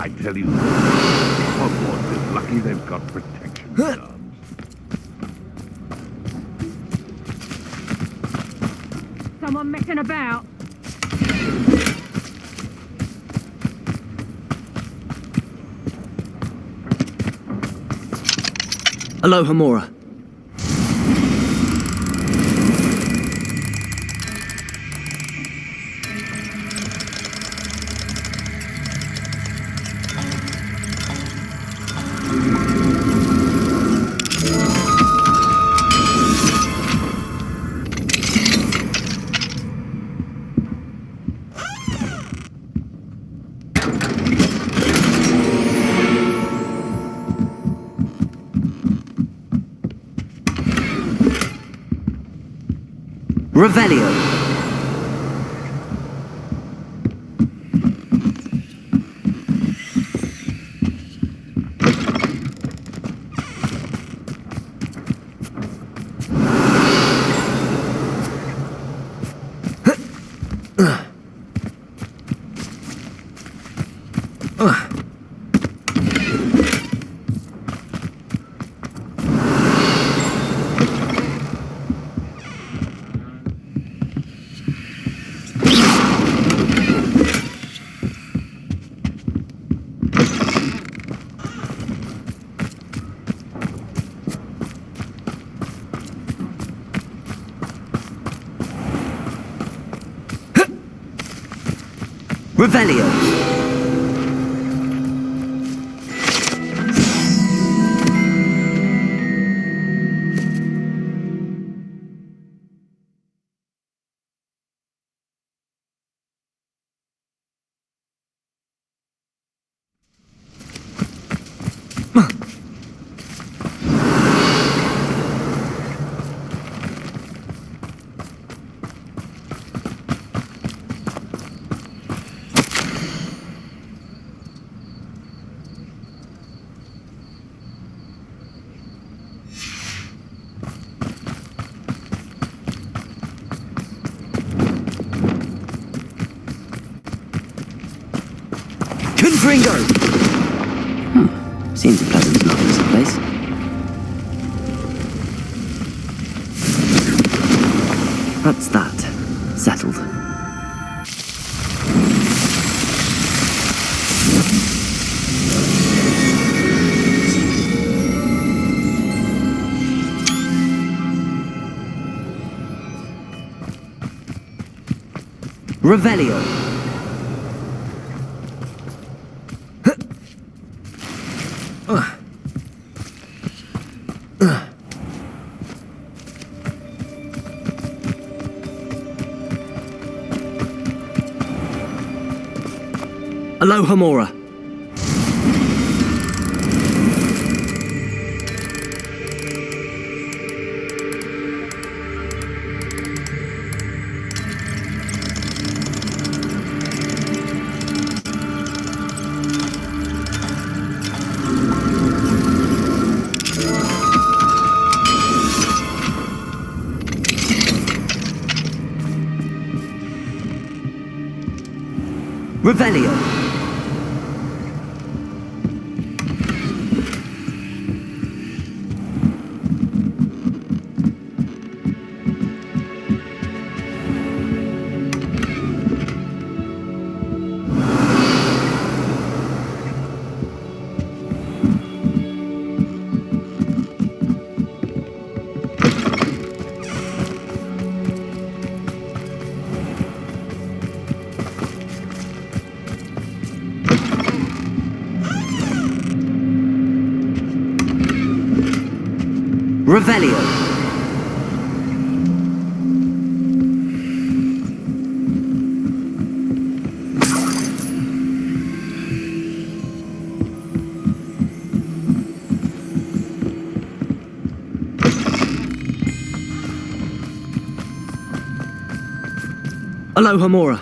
I tell you, Hogwarts is lucky they've got protection guards. Someone messing about? Alohomora. Revelio. Revelio. Confringo! Seems a pleasant enough as a place. That's that. Settled. Revelio. Aloha Mora. Revelio. Revelio. Aloha Mora.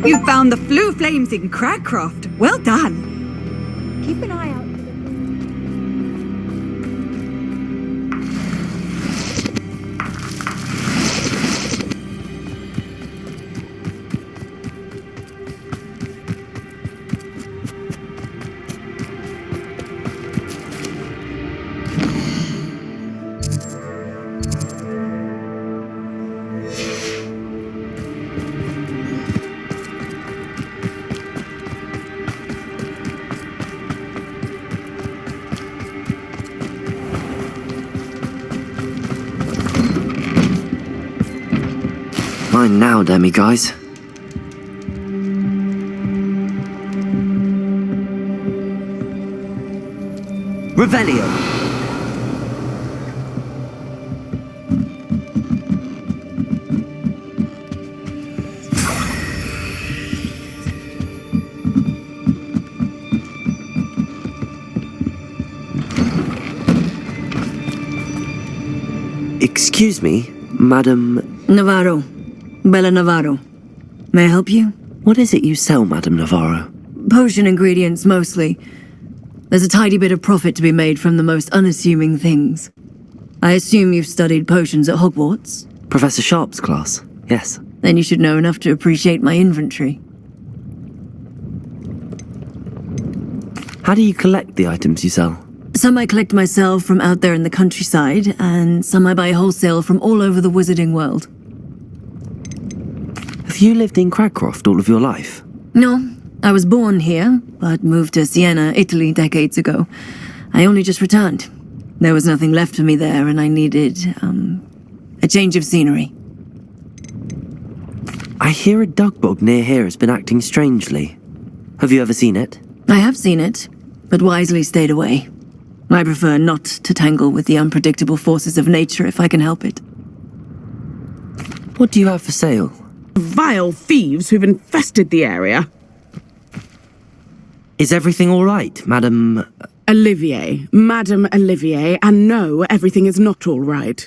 You found the flue flames in Cragcroft. Well done. Keep an eye out. Fine now, demiguise. Revelio. Excuse me, Madam... Navarro. Bella Navarro. May I help you? What is it you sell, Madam Navarro? Potion ingredients, mostly. There's a tidy bit of profit to be made from the most unassuming things. I assume you've studied potions at Hogwarts? Professor Sharp's class, yes. Then you should know enough to appreciate my inventory. How do you collect the items you sell? Some I collect myself from out there in the countryside, and some I buy wholesale from all over the wizarding world. Have you lived in Cragcroft all of your life? No, I was born here, but moved to Siena, Italy decades ago. I only just returned. There was nothing left for me there, and I needed, a change of scenery. I hear a dugbog near here has been acting strangely. Have you ever seen it? I have seen it, but wisely stayed away. I prefer not to tangle with the unpredictable forces of nature if I can help it. What do you have for sale? Vile thieves who've infested the area. Is everything all right, Madam... Olivier, Madame Olivier, and no, everything is not all right.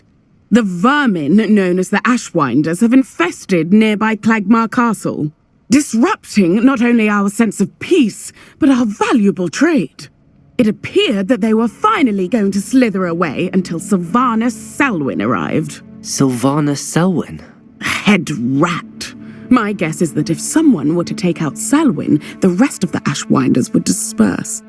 The vermin known as the Ashwinders have infested nearby Clagmar Castle, disrupting not only our sense of peace, but our valuable trade. It appeared that they were finally going to slither away until Sylvanus Selwyn arrived. Sylvanus Selwyn? Head rat. My guess is that if someone were to take out Selwyn, the rest of the Ashwinders would disperse.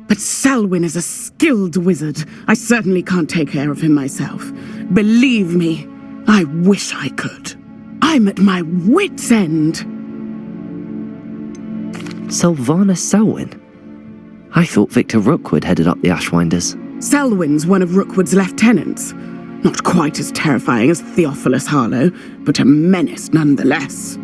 But Selwyn is a skilled wizard. I certainly can't take care of him myself. Believe me, I wish I could. I'm at my wit's end. Sylvanus Selwyn? I thought Victor Rookwood headed up the Ashwinders. Selwyn's one of Rookwood's lieutenants. Not quite as terrifying as Theophilus Harlow, but a menace nonetheless.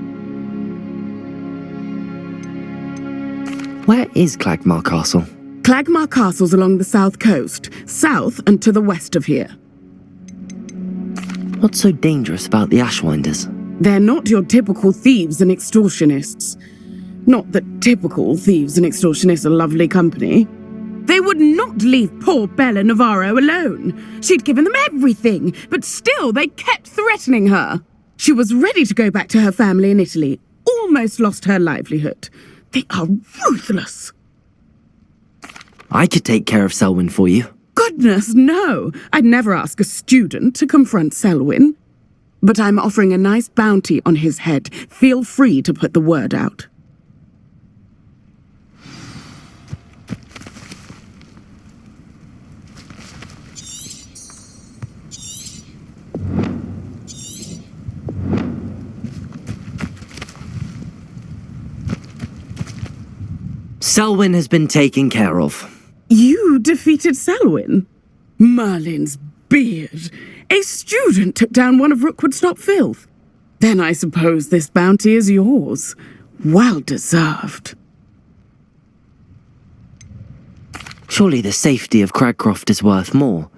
Where is Clagmar Castle? Clagmar Castle's along the south coast, south and to the west of here. What's so dangerous about the Ashwinders? They're not your typical thieves and extortionists. Not that typical thieves and extortionists are lovely company. They would not leave poor Bella Navarro alone. She'd given them everything, but still they kept threatening her. She was ready to go back to her family in Italy, almost lost her livelihood. They are ruthless. I could take care of Selwyn for you. Goodness, no. I'd never ask a student to confront Selwyn. But I'm offering a nice bounty on his head. Feel free to put the word out. Selwyn has been taken care of. You defeated Selwyn? Merlin's beard. A student took down one of Rookwood's top filth. Then I suppose this bounty is yours. Well deserved. Surely the safety of Cragcroft is worth more.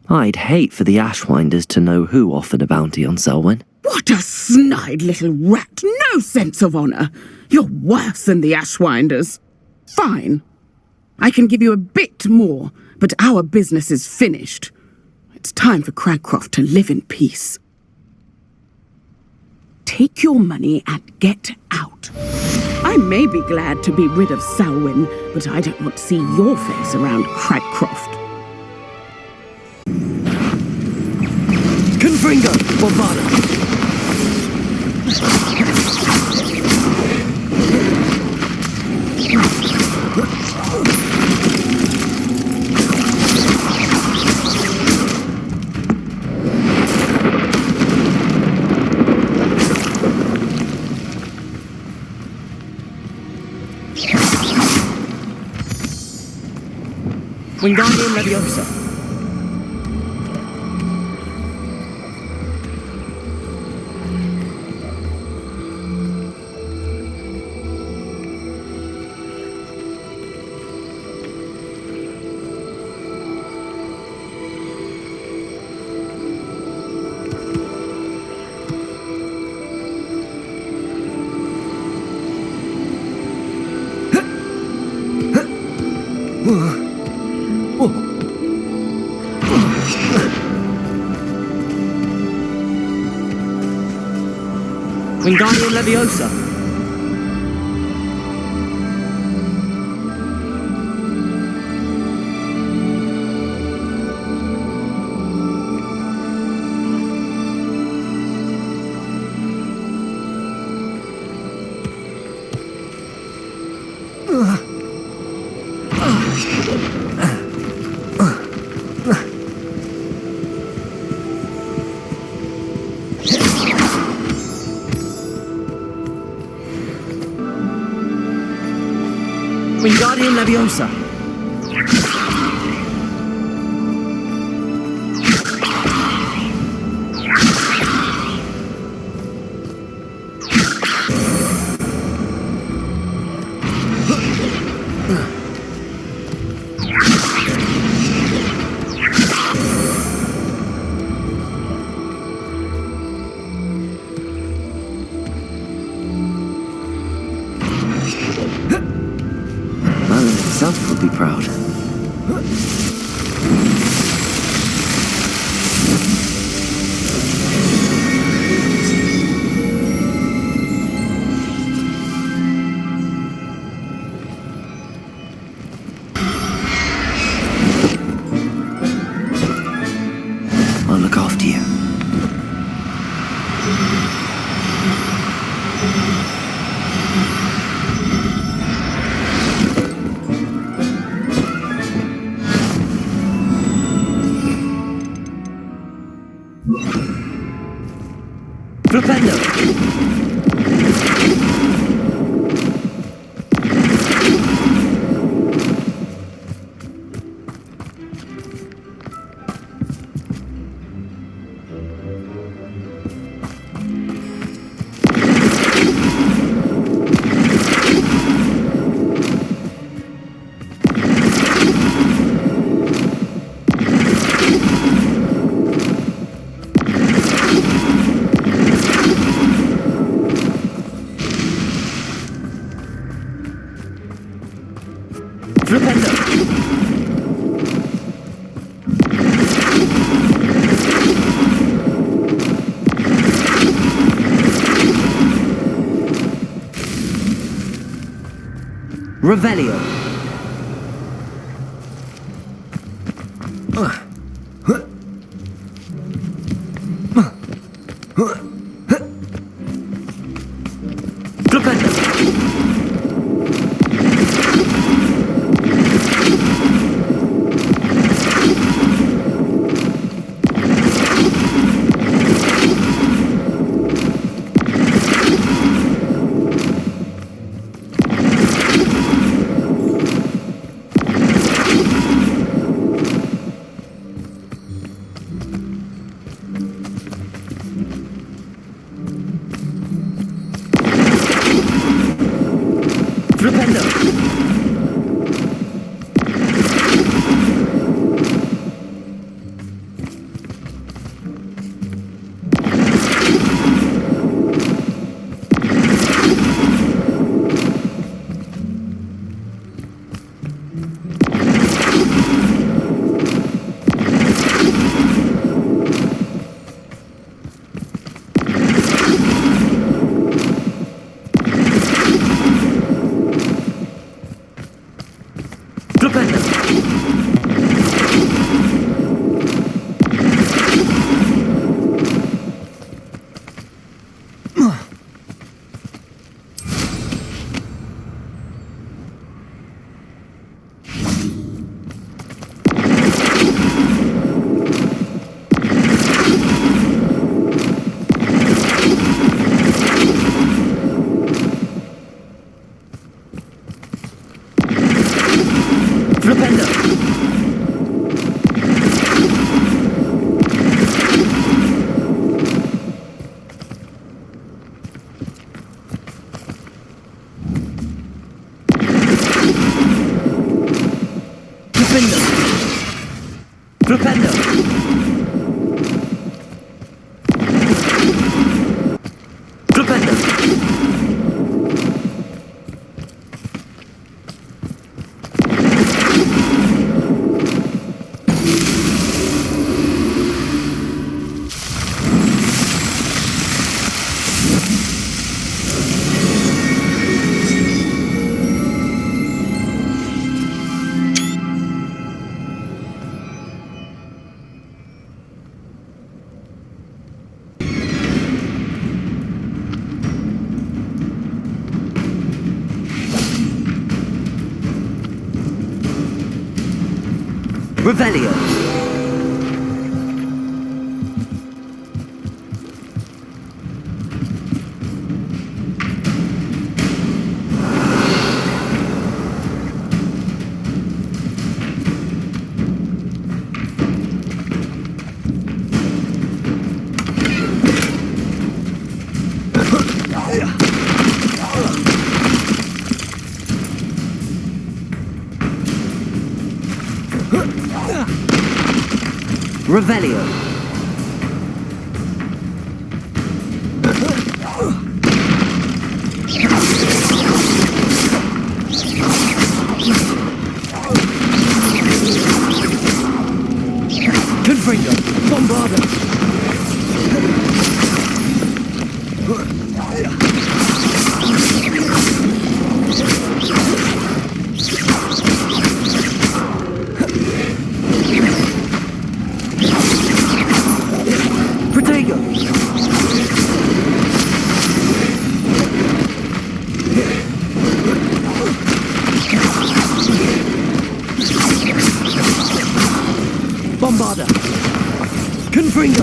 I'd hate for the Ashwinders to know who offered a bounty on Selwyn. What a snide little rat. No sense of honor. You're worse than the Ashwinders. Fine. I can give you a bit more, but our business is finished. It's time for Cragcroft to live in peace. Take your money and get out. I may be glad to be rid of Selwyn, but I don't want to see your face around Cragcroft. Confringo, Bovada. Wingardium Leviosa. Wingardium Leviosa. Wingardium Leviosa. Itself would be proud. I'll look after you. Flipendo. Revelio. Revelio. Revelio. Confringo. Bombarda. Bombarda. Confringo.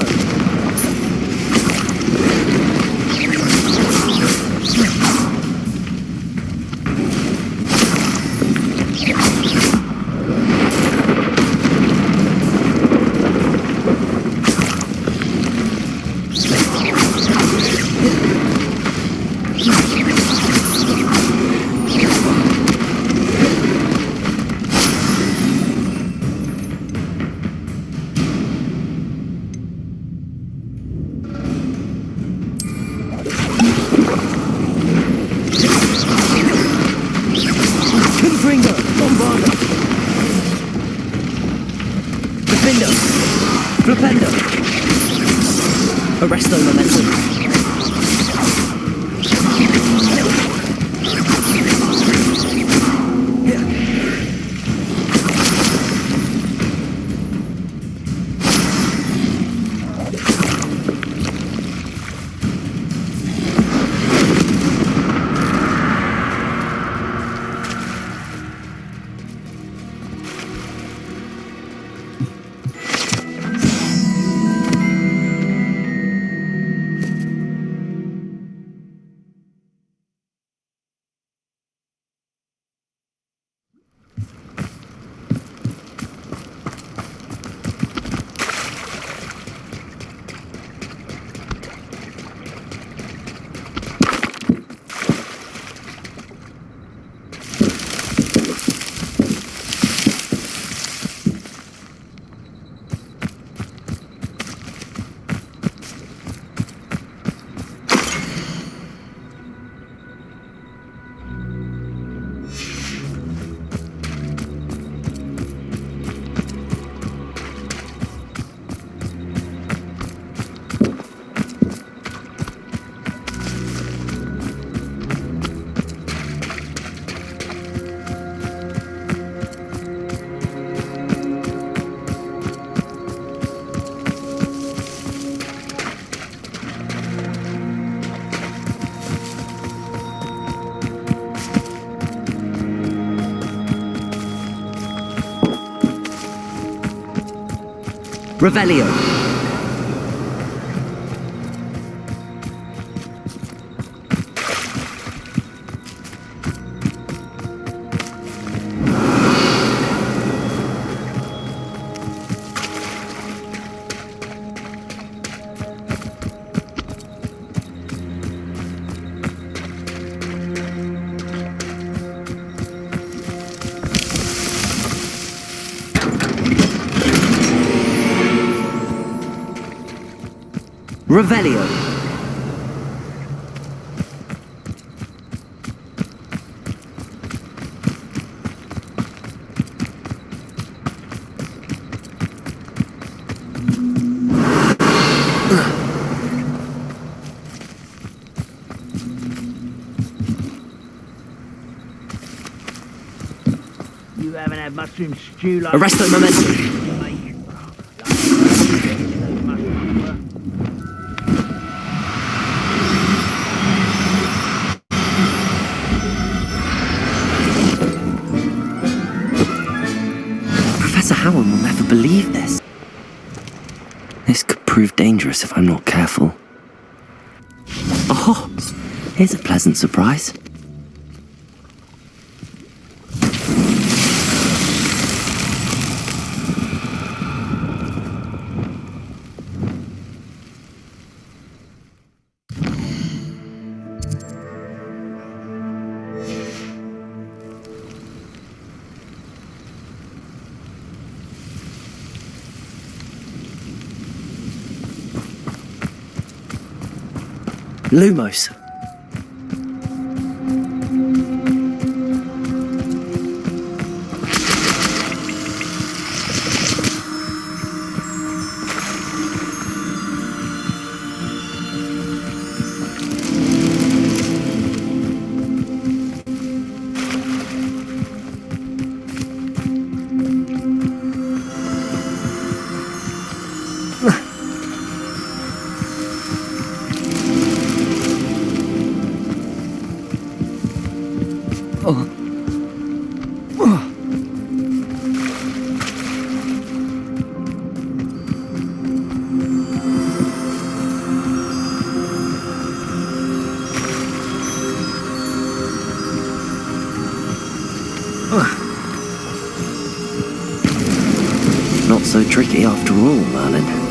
Arresto momentum. Revelio. Revelio. You haven't had mushroom stew like... Arresto momentum. Professor Howard will never believe this. This could prove dangerous if I'm not careful. Oh, here's a pleasant surprise. Lumos. Not so tricky after all, Merlin.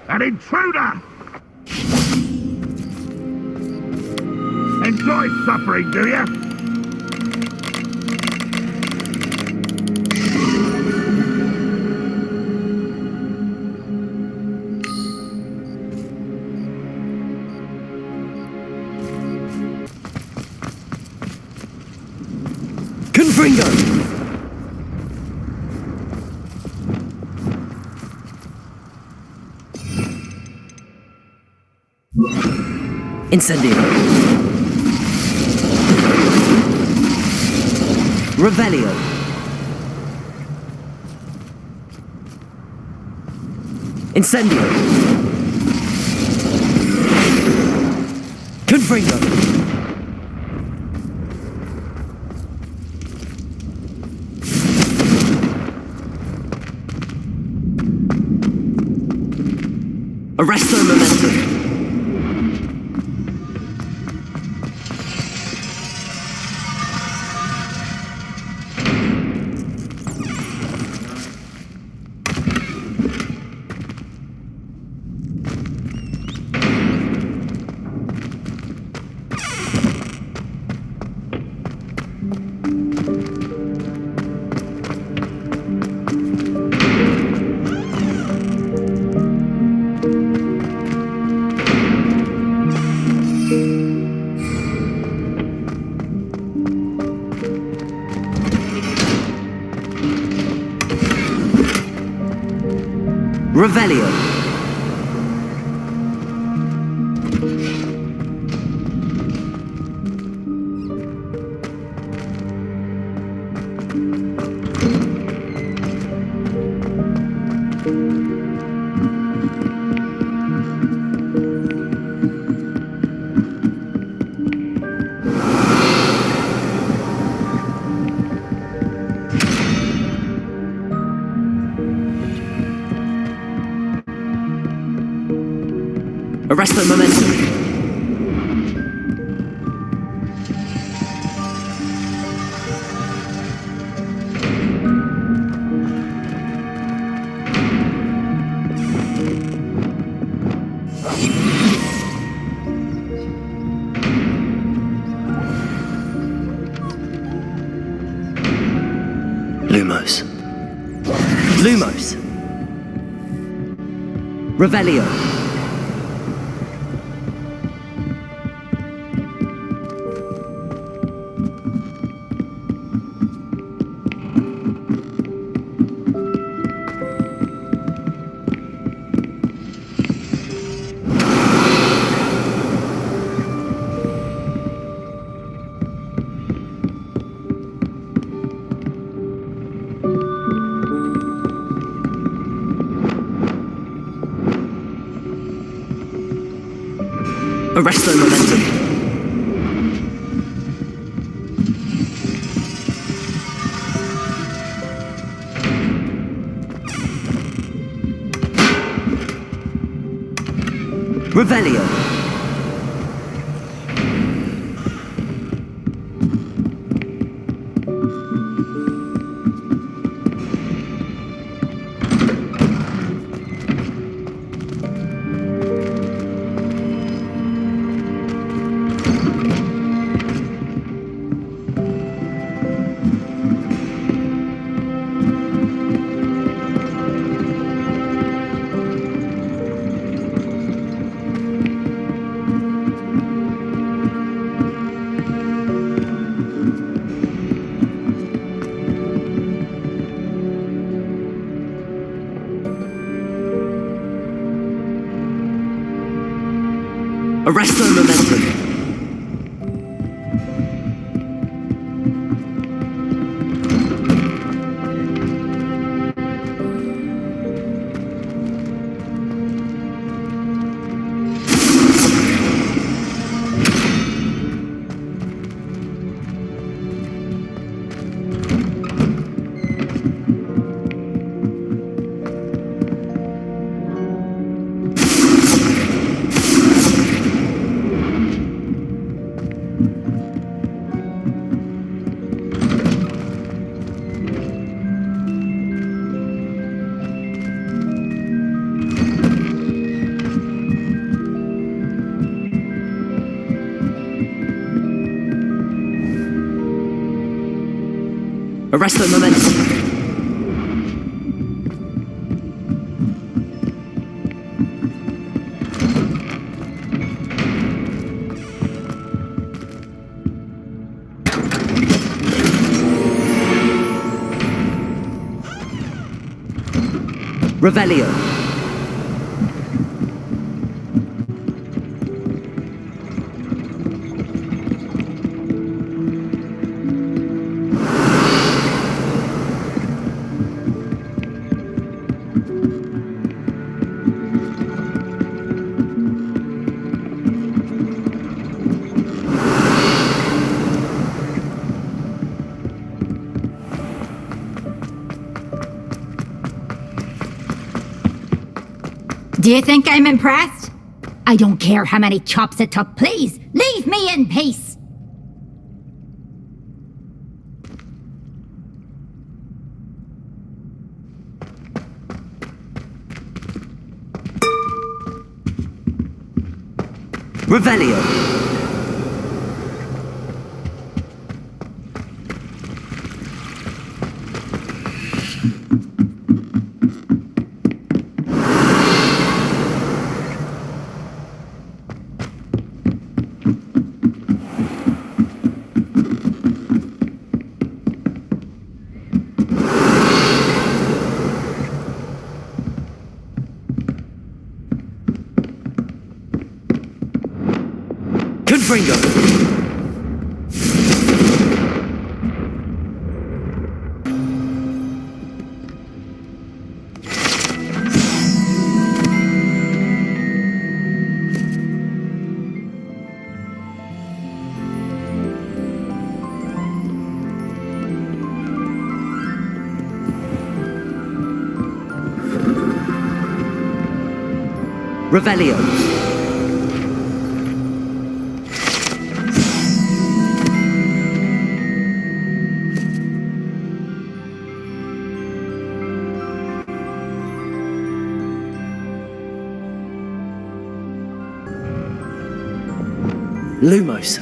An intruder! Enjoy suffering, do you? Confringo! Incendio. Revelio. Incendio. Confringo. Arresto Momentum. Revelio. Arresto Momentum. Lumos. Revelio. Arresto momentum. Revelio. Arresto momentum. Arresto momentum. Revelio. Do you think I'm impressed? I don't care how many chops it took, please, leave me in peace! Revelio. Confringo. Revelio. Lumos.